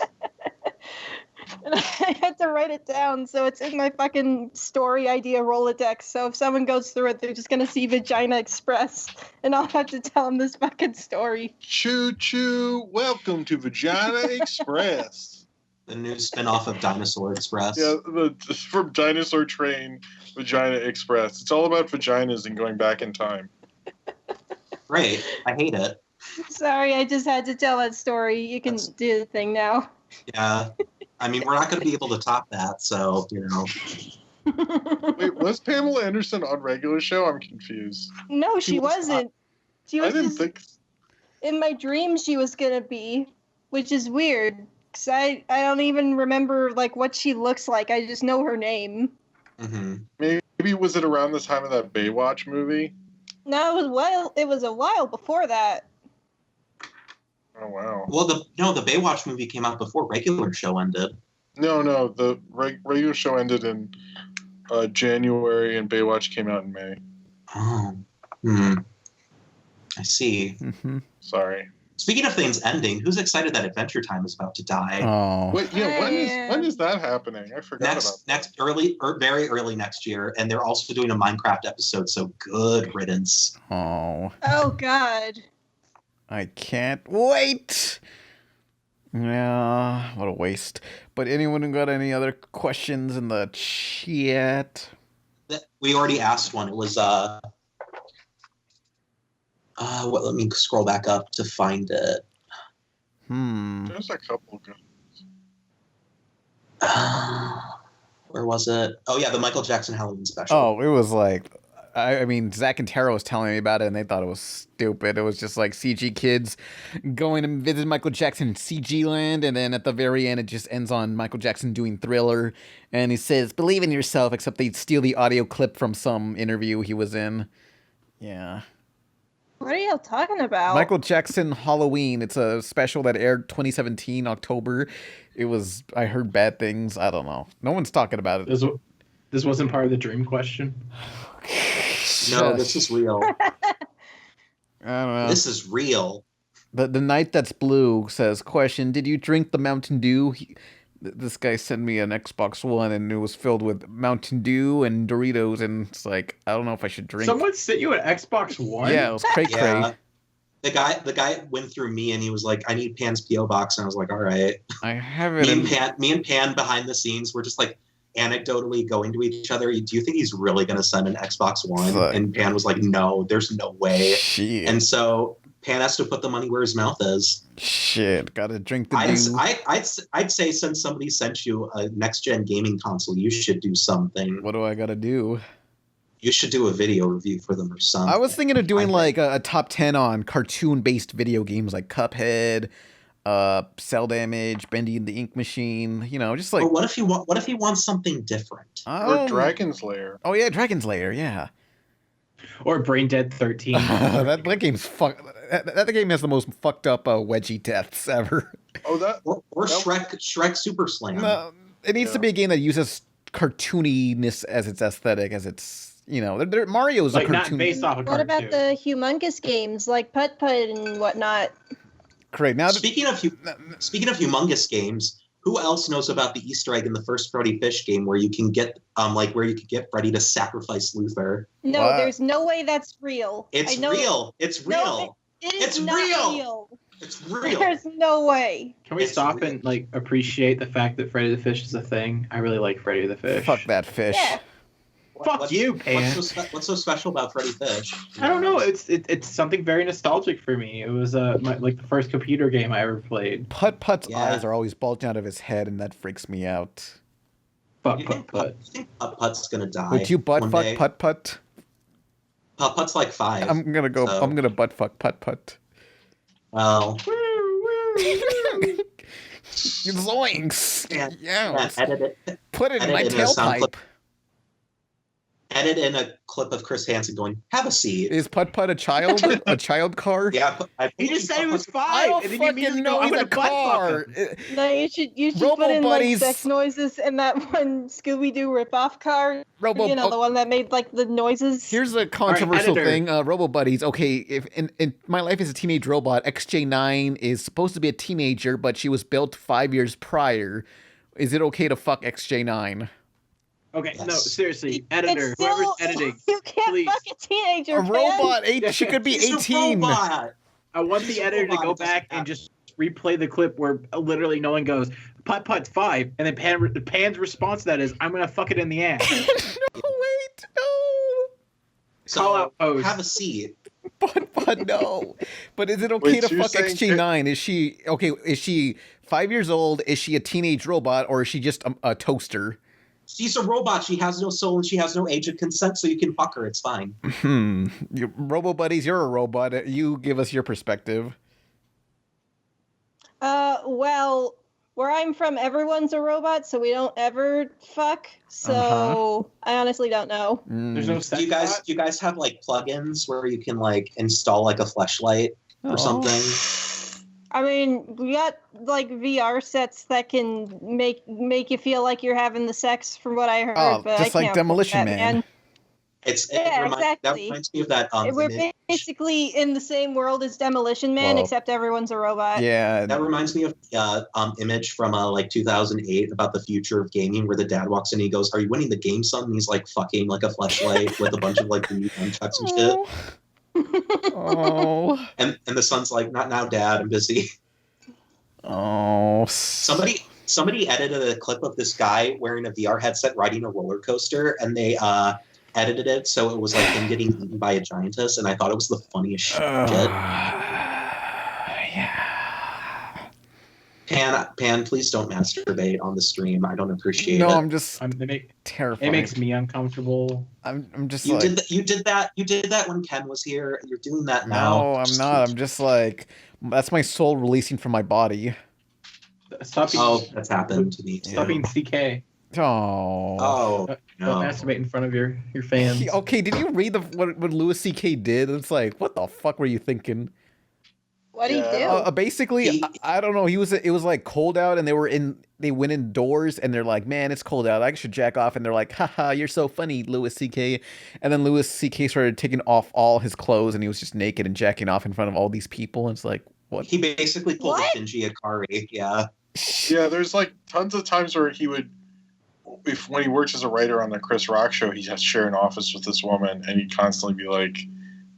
And I had to write it down, so it's in my fucking story idea Rolodex. So if someone goes through it, they're just gonna see Vagina Express, and I'll have to tell them this fucking story. Choo choo! Welcome to Vagina Express. The new spin-off of Dinosaur Express. Yeah, from Dinosaur Train, Vagina Express. It's all about vaginas and going back in time. Great. I hate it. Sorry, I just had to tell that story. You can do the thing now. Yeah. I mean, we're not going to be able to top that, so, you know. Wait, was Pamela Anderson on regular show? I'm confused. No, she wasn't. She was I didn't think... In my dream, she was going to be, which is weird, because I don't even remember, what she looks like. I just know her name. Mm-hmm. Maybe was it around the time of that Baywatch movie? No, it was a while before that. Oh, wow. Well, the Baywatch movie came out before regular show ended. No, the regular show ended in January, and Baywatch came out in May. Oh. I see. Mm-hmm. Sorry. Speaking of things ending, who's excited that Adventure Time is about to die? Oh. Wait, yeah, when is that happening? I forgot about that. Very early next year, and they're also doing a Minecraft episode, so good riddance. Oh. Oh, God. I can't wait. Yeah, what a waste. But anyone who got any other questions in the chat? We already asked one. It was let me scroll back up to find it. There's a couple good. Where was it? Oh yeah, the Michael Jackson Halloween special. Oh, it was like, I mean, Zach and Tara was telling me about it, and they thought it was stupid. It was just like CG kids going to visit Michael Jackson in CG land, and then at the very end, it just ends on Michael Jackson doing Thriller, and he says, "Believe in yourself," except they steal the audio clip from some interview he was in. Yeah. What are y'all talking about? Michael Jackson Halloween. It's a special that aired 2017 October. It was, I heard bad things. I don't know. No one's talking about it. This wasn't part of the dream question. No, this is real. I don't know. This is real. The Night That's Blue says, question, did you drink the Mountain Dew? This guy sent me an Xbox One, and it was filled with Mountain Dew and Doritos, and it's like, I don't know if I should drink. Someone sent you an Xbox One? Yeah, it was cray. The guy went through me, and he was like, I need Pan's P.O. Box, and I was like, all right. I have it. Me and Pan behind the scenes were just like anecdotally going to each other. Do you think he's really going to send an Xbox One? Fuck. And Pan was like, no, there's no way. Shit. And so Pan has to put the money where his mouth is. Shit, gotta drink the Dew. I'd say since somebody sent you a next-gen gaming console, you should do something. What do I gotta do? You should do a video review for them or something. I was thinking of doing like a top 10 on cartoon-based video games like Cuphead, Cell Damage, Bendy and the Ink Machine. You know, just like. But what if he wants something different? Or Dragon's Lair. Oh yeah, Dragon's Lair. Yeah. Or Brain Dead 13. that game's that game has the most fucked up wedgie deaths ever. Oh, that or Shrek Super Slam. It needs to be a game that uses cartooniness as its aesthetic, as its Mario's like a cartoon. Not based off of What about the humongous games like Putt Putt and whatnot? Great. Now speaking of humongous games, who else knows about the Easter egg in the first Freddy Fish game where you can get Freddy to sacrifice Luther? No, there's no way that's real. It's real. It's real. No, it's not real. It's real. There's no way. Can we stop and appreciate the fact that Freddy the Fish is a thing? I really like Freddy the Fish. Fuck that fish. Yeah. Fuck you, Pan. What's so special about Freddy Fish? I don't know. It's something very nostalgic for me. It was the first computer game I ever played. Putt Putt's eyes are always bulging out of his head, and that freaks me out. Fuck Putt Putt. You think Putt Putt's gonna die? Would you butt fuck Putt Putt? Putt Putt's like 5. I'm gonna go. So. I'm gonna butt fuck Putt Putt. Well. Zoinks! Yeah. Edit it. Put it in my tailpipe. Edit in a clip of Chris Hansen going, "Have a seat." Is Putt Putt a child? A child car? Yeah. He just said it was 5. I don't and then fucking know he's a car. No, you should put in like sex noises in that one Scooby-Doo ripoff car. The one that made like the noises. Here's a controversial thing. RoboBuddies. Okay, if in My Life as a Teenage Robot, XJ9 is supposed to be a teenager, but she was built 5 years prior. Is it okay to fuck XJ9? Okay, yes. No, seriously, editor, whoever's editing, you can't please. fuck a teenager. A robot, she could be 18. I want the editor to go back and just replay the clip where literally Nolan goes, "Putt Putt's 5," and then Pan's response to that is, "I'm gonna fuck it in the ass." No, wait, no. So, call out pose. Have a seat. But no. But is it okay to fuck XJ9? Is she 5 years old? Is she a teenage robot, or is she just a toaster? She's a robot. She has no soul and she has no age of consent, so you can fuck her. It's fine. RoboBuddies, you're a robot. You give us your perspective. Well, where I'm from, everyone's a robot, so we don't ever fuck. So I honestly don't know. There's no do you guys have like plugins where you can like install like a fleshlight or something? I mean, we got like VR sets that can make you feel like you're having the sex, from what I heard. But just I like Demolition Man. Exactly. That reminds me of that. We're basically in the same world as Demolition Man, except everyone's a robot. Yeah. That reminds me of the image from like 2008 about the future of gaming, where the dad walks in and he goes, "Are you winning the game, son?" And he's like fucking like a fleshlight with a bunch of like nunchucks and shit. Oh. And the son's like, "Not now, Dad. I'm busy." Oh. Oh. Somebody edited a clip of this guy wearing a VR headset riding a roller coaster, and they edited it so it was like him getting eaten by a giantess, and I thought it was the funniest shit. Pan, please don't masturbate on the stream. I don't appreciate it. No, I'm just terrified. It makes me uncomfortable. I'm just you like... You did that when Ken was here. You're doing that now. No, I'm not. I'm just like... That's my soul releasing from my body. That's happened to me too. Stop being CK. Oh. Don't masturbate in front of your fans. Okay, did you read what Louis C.K. did? It's like, what the fuck were you thinking? What did he do? Basically, I don't know. It was like cold out, and they went indoors, and they're like, "Man, it's cold out. I should jack off." And they're like, "Haha, you're so funny, Louis C.K." And then Louis C.K. started taking off all his clothes, and he was just naked and jacking off in front of all these people. And it's like, what? He basically pulled a Shinji Ikari. Yeah. Yeah, there's like tons of times where he would, when he works as a writer on the Chris Rock show, he has to share an office with this woman, and he'd constantly be like,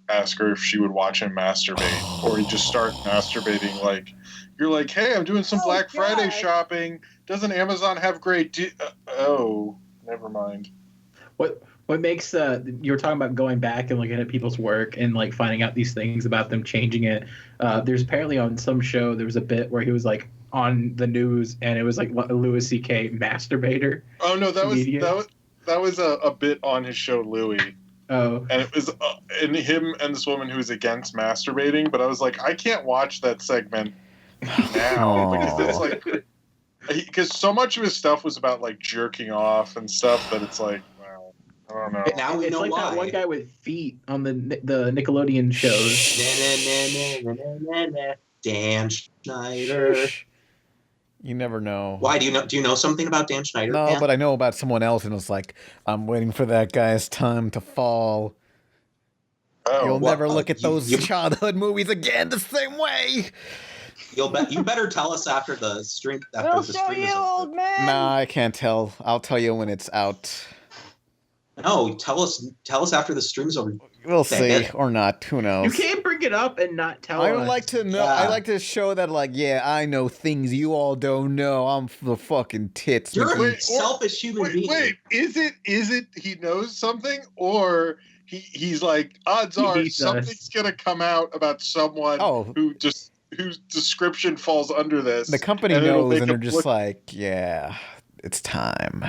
ask her if she would watch him masturbate, or he'd just start masturbating. Like, you're like, hey, I'm doing some Black Friday shopping. Doesn't Amazon have great? Oh, never mind. What makes you were talking about going back and looking at people's work and like finding out these things about them changing it. There's apparently on some show there was a bit where he was like on the news and it was like a Louis C.K. masturbator. Oh no, that was a bit on his show Louis. Oh, and it was and him and this woman who was against masturbating. But I was like, I can't watch that segment now because it's like, because so much of his stuff was about like jerking off and stuff that it's like, well, I don't know. Now we it's know like why. that one guy with feet on the Nickelodeon shows. Dan Schneider. You never know. Why do you know something about Dan Schneider? No, but I know about someone else, and it's like, I'm waiting for that guy's time to fall. You'll never look at those childhood movies again the same way. You better tell us after the stream. We'll show you, old man. Nah, I can't tell. I'll tell you when it's out. No, tell us after the stream's over. We'll see, or not. Who knows? You can't bring it up and not tell I us. would like to know. Yeah. I like to show that, like, yeah, I know things you all don't know. I'm the fucking tits. You're a selfish human being. Wait, is it he knows something, or he's like, odds are something's gonna come out about someone whose description falls under this. The company knows, and they're just like, yeah, it's time.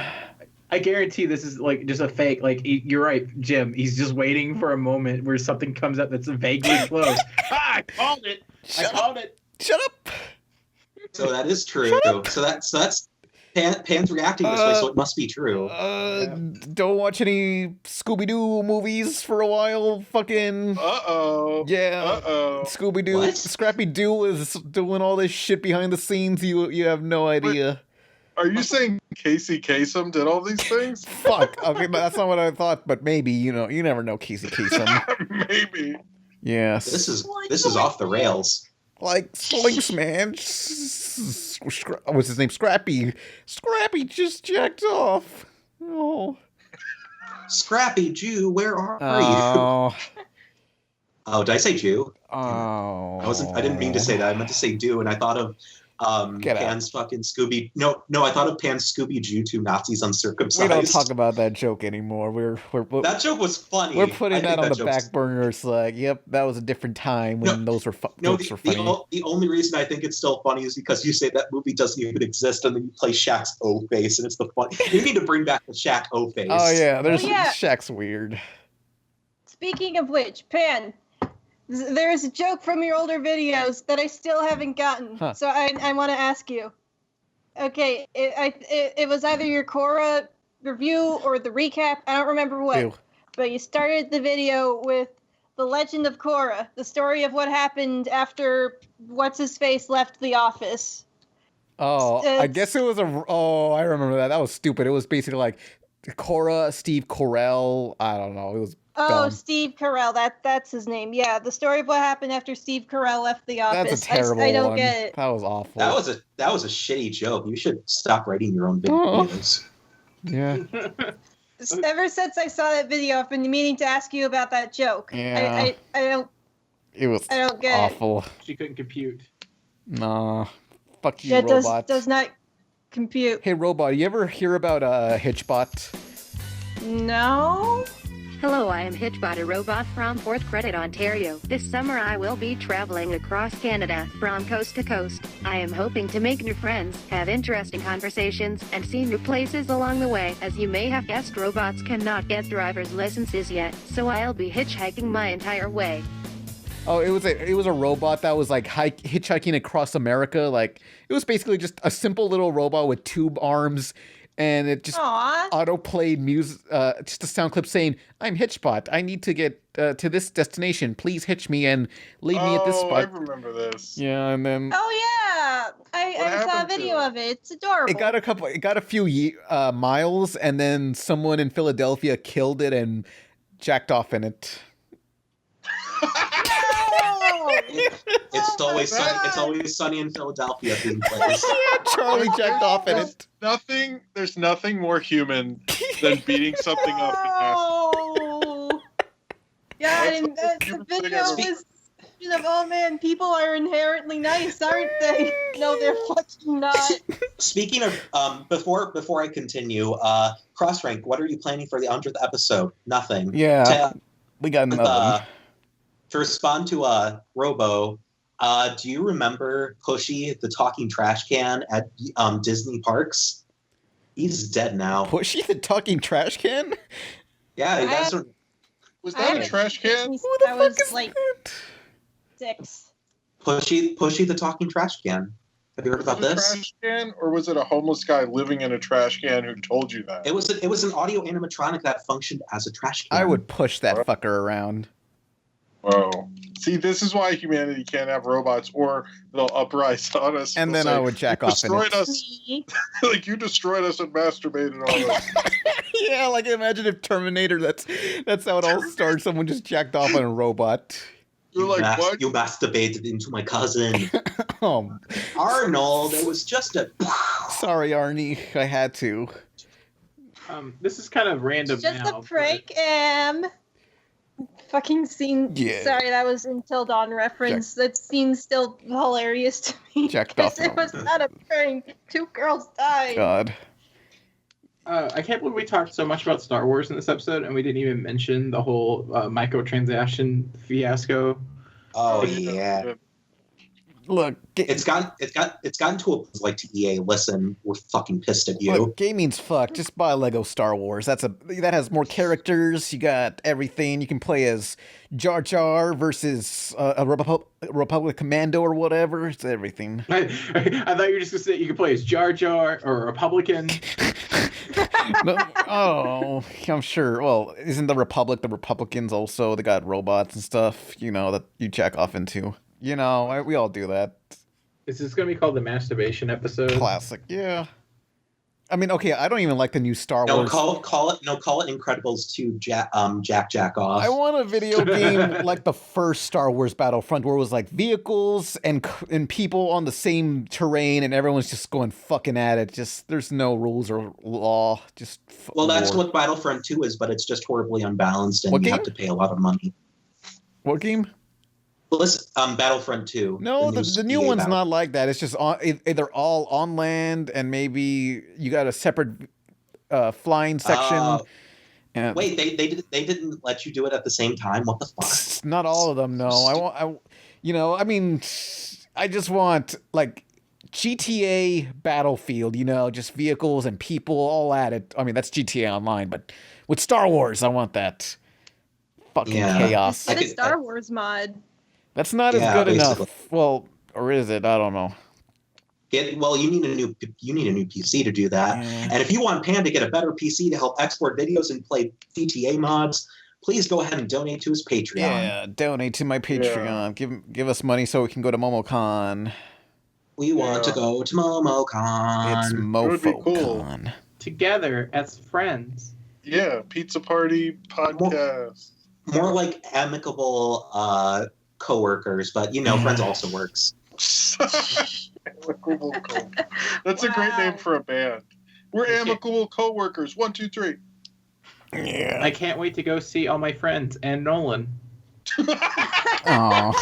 I guarantee this is like just a fake. Like, you're right, Jim. He's just waiting for a moment where something comes up that's vaguely close. I called it. Shut up. So that is true. So that's Pan's reacting this way, so it must be true. Don't watch any Scooby-Doo movies for a while. Fucking. Yeah. Scooby-Doo. Scrappy-Doo is doing all this shit behind the scenes. You have no idea. Are you saying Casey Kasem did all these things? Fuck. Okay, but that's not what I thought. But maybe, you never know Casey Kasem. Maybe. Yes. This is off the rails. Like Slinks, man. What's his name? Scrappy. Scrappy just jacked off. Oh. Scrappy Jew, where are you? Oh, did I say Jew? Oh. I didn't mean to say that. I meant to say do, and I thought of Pan's fucking Scooby. No, I thought of Pan's Scooby Jew, two Nazis uncircumcised. We don't talk about that joke anymore. We're that joke was funny. We're putting that on the back burner. It's like, yep, that was a different time when those were jokes were funny. The only reason I think it's still funny is because you say that movie doesn't even exist, and then you play Shaq's O face, and it's the fun. We need to bring back the Shaq O face. Oh yeah, Shaq's weird. Speaking of which, Pan. There's a joke from your older videos that I still haven't gotten, so I want to ask you. Okay, it was either your Korra review or the recap. I don't remember what. But you started the video with the Legend of Korra, the story of what happened after what's-his-face left the office. Oh, I guess it was I remember that. That was stupid. It was basically like Korra, Steve Carell. I don't know. It was. Dumb. Steve Carell. That's his name. Yeah, the story of what happened after Steve Carell left the office. That's a terrible I don't one. get it. That was awful. That was a shitty joke. You should stop writing your own videos. Yeah. Ever since I saw that video, I've been meaning to ask you about that joke. Yeah. I don't. It was I don't get awful. She couldn't compute. Nah. Fuck you, That robot. does not compute. Hey, robot, you ever hear about Hitchbot? No? Hello, I am Hitchbot, a robot from Fourth Credit, Ontario. This summer I will be traveling across Canada from coast to coast. I am hoping to make new friends, have interesting conversations, and see new places along the way. As you may have guessed, robots cannot get driver's licenses yet, so I'll be hitchhiking my entire way. Oh, it was a robot that was like hitchhiking across America. Like, it was basically just a simple little robot with tube arms, and it just auto-played music, just a sound clip saying, "I'm Hitchbot. I need to get to this destination. Please hitch me and leave me at this spot." I remember this. Yeah, and then Oh yeah, I saw a video of it. It's adorable. it got a few miles, and then someone in Philadelphia killed it and jacked off in it. It's always sunny in Philadelphia being played. Charlie jacked off in it. There's nothing more human than beating something up. Yeah, and the video was, oh man, people are inherently nice, aren't they? No, they're fucking not. Speaking of, before I continue, Cross Rank, what are you planning for the 100th episode? Nothing. Yeah, we got nothing. To respond to Robo, do you remember Pushy, the talking trash can at Disney parks? He's dead now. Pushy, the talking trash can? Yeah, that's what... Was that a trash can? I was like 6. Pushy, the talking trash can. Have you heard about this? Trash can, or was it a homeless guy living in a trash can who told you that? It was an audio animatronic that functioned as a trash can. I would push that fucker around. Whoa. See, this is why humanity can't have robots, or they'll uprise on us. And then I would jack off in it. Like, you destroyed us and masturbated on us. Yeah, like, imagine if Terminator, that's how it all starts. Someone just jacked off on a robot. You're like, what? You masturbated into my cousin. Oh. Arnold, it was just a... Sorry, Arnie. I had to. This is kind of random Just now. a prank, fucking scene. Yeah. Sorry, that was Until Dawn reference. That scene's still hilarious to me. Jacked because off it was not a prank. 2 girls died. God. I can't believe we talked so much about Star Wars in this episode, and we didn't even mention the whole microtransaction fiasco. Oh yeah. Look, it's gotten to a like to EA. Listen, we're fucking pissed at you. Look, gaming's fucked. Just buy Lego Star Wars. That has more characters. You got everything. You can play as Jar Jar versus a Republic Commando or whatever. It's everything. I thought you were just gonna say you could play as Jar Jar or a Republican. No, oh, I'm sure. Well, isn't the Republicans also? They got robots and stuff. That you jack off into. We all do that. Is this going to be called the masturbation episode? Classic, yeah. I mean, okay, I don't even like the new Star Wars. Call it Incredibles 2 Jack Off. I want a video game like the first Star Wars Battlefront, where it was like vehicles and people on the same terrain, and everyone's just going fucking at it. Just there's no rules or law. That's what Battlefront 2 is, but it's just horribly unbalanced, and you have to pay a lot of money. What game? Listen, Battlefront 2. No, the new one's not like that. It's just either all on land, and maybe you got a separate flying section. Wait, they didn't let you do it at the same time? What the fuck? Not all of them, no. I just want like GTA Battlefield, just vehicles and people all at it. I mean, that's GTA Online, but with Star Wars, I want that fucking chaos. Get a Star Wars mod. That's not as good enough. Well, or is it? I don't know. You need a new PC to do that. Yeah. And if you want Pan to get a better PC to help export videos and play GTA mods, please go ahead and donate to his Patreon. Yeah, donate to my Patreon. Yeah. Give us money so we can go to MomoCon. We want to go to MomoCon. It's MofoCon. Cool. Together as friends. Yeah, pizza party podcast. More like amicable co-workers, but friends also works. Amicable co-workers. That's a great name for a band. We're amicable co-workers. 1, 2, 3. Yeah. I can't wait to go see all my friends and Nolan. Aww.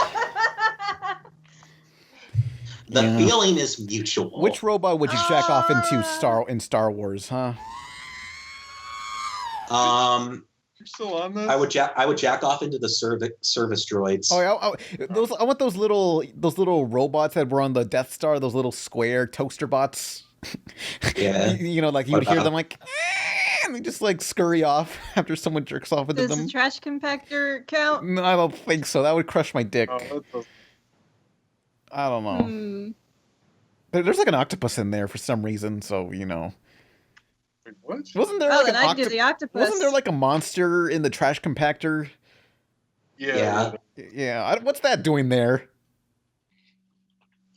The Yeah. feeling is mutual. Which robot would you jack off into in Star Wars, huh? You're still on this? I would jack off into the service droids. Oh, I want those little robots that were on the Death Star. Those little square toaster bots. Yeah. You know, like you would hear them like, and they just like scurry off after someone jerks off into Does them. the trash compactor count? No, I don't think so. That would crush my dick. I don't know. There's like an octopus in there for some reason, so you know. Wait, what? Wasn't there Oh, like then an I'd do the octopus. Wasn't there like a monster in the trash compactor? Yeah. Yeah. What's that doing there?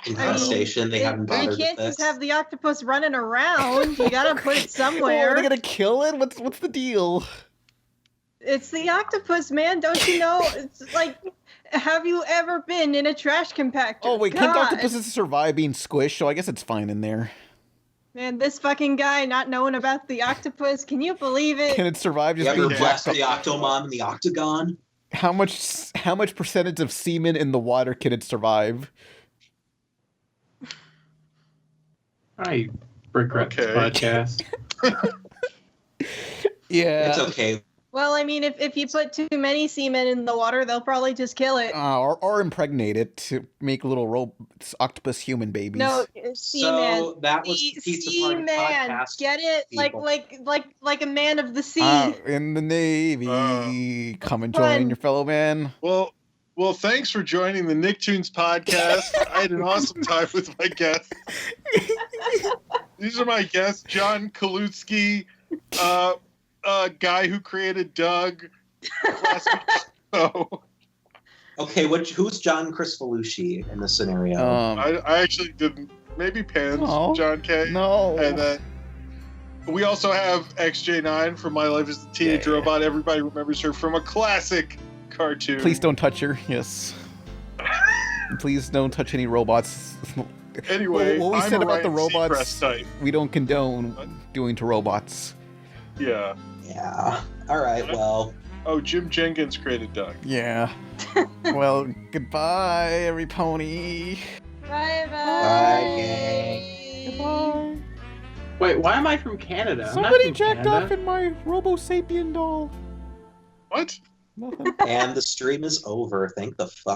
Infestation. They haven't bothered You with can't this. just have the octopus running around. You gotta put it Oh, somewhere. are they gonna kill it? What's the deal? It's the octopus, man. Don't you know? It's like, have you ever been in a trash compactor? Oh wait, God. can't octopuses survive being squished? So I guess it's fine in there. Man, this fucking guy not knowing about the octopus. Can you believe it? Can it survive You just ever being blast jacked the up? Octomom in the Octagon? How much percentage of semen in the water can it survive? I regret this podcast. Yeah. It's okay. Well, I mean, if you put too many semen in the water, they'll probably just kill it. Or impregnate it to make little octopus human babies. No, seaman. So that was Pizza Party Seaman. podcast. Get it? people. Like a man of the sea. In the Navy. Come and join your fellow man. Well, thanks for joining the Nicktoons podcast. I had an awesome time with my guests. These are my guests: John Kalutsky, guy who created Doug. Okay, who's John Crisfalucci in this scenario? I actually didn't. Maybe Pans, No. John K. No. And then we also have XJ9 from My Life as a Teenage Robot. Everybody remembers her from a classic cartoon. Please don't touch her. Yes. Please don't touch any robots. Anyway, what we I'm said a about the Ryan robots, Seacrest type. we don't condone doing to robots. Yeah. Yeah. All right. Well. Oh, Jim Jenkins created Doug. Yeah. Well, goodbye, every pony. Bye Bye. Goodbye. Wait, why am I from Canada? I'm not Somebody from jacked Canada. off in my Robo Sapien doll. What? Nothing. And the stream is over. Thank the fuck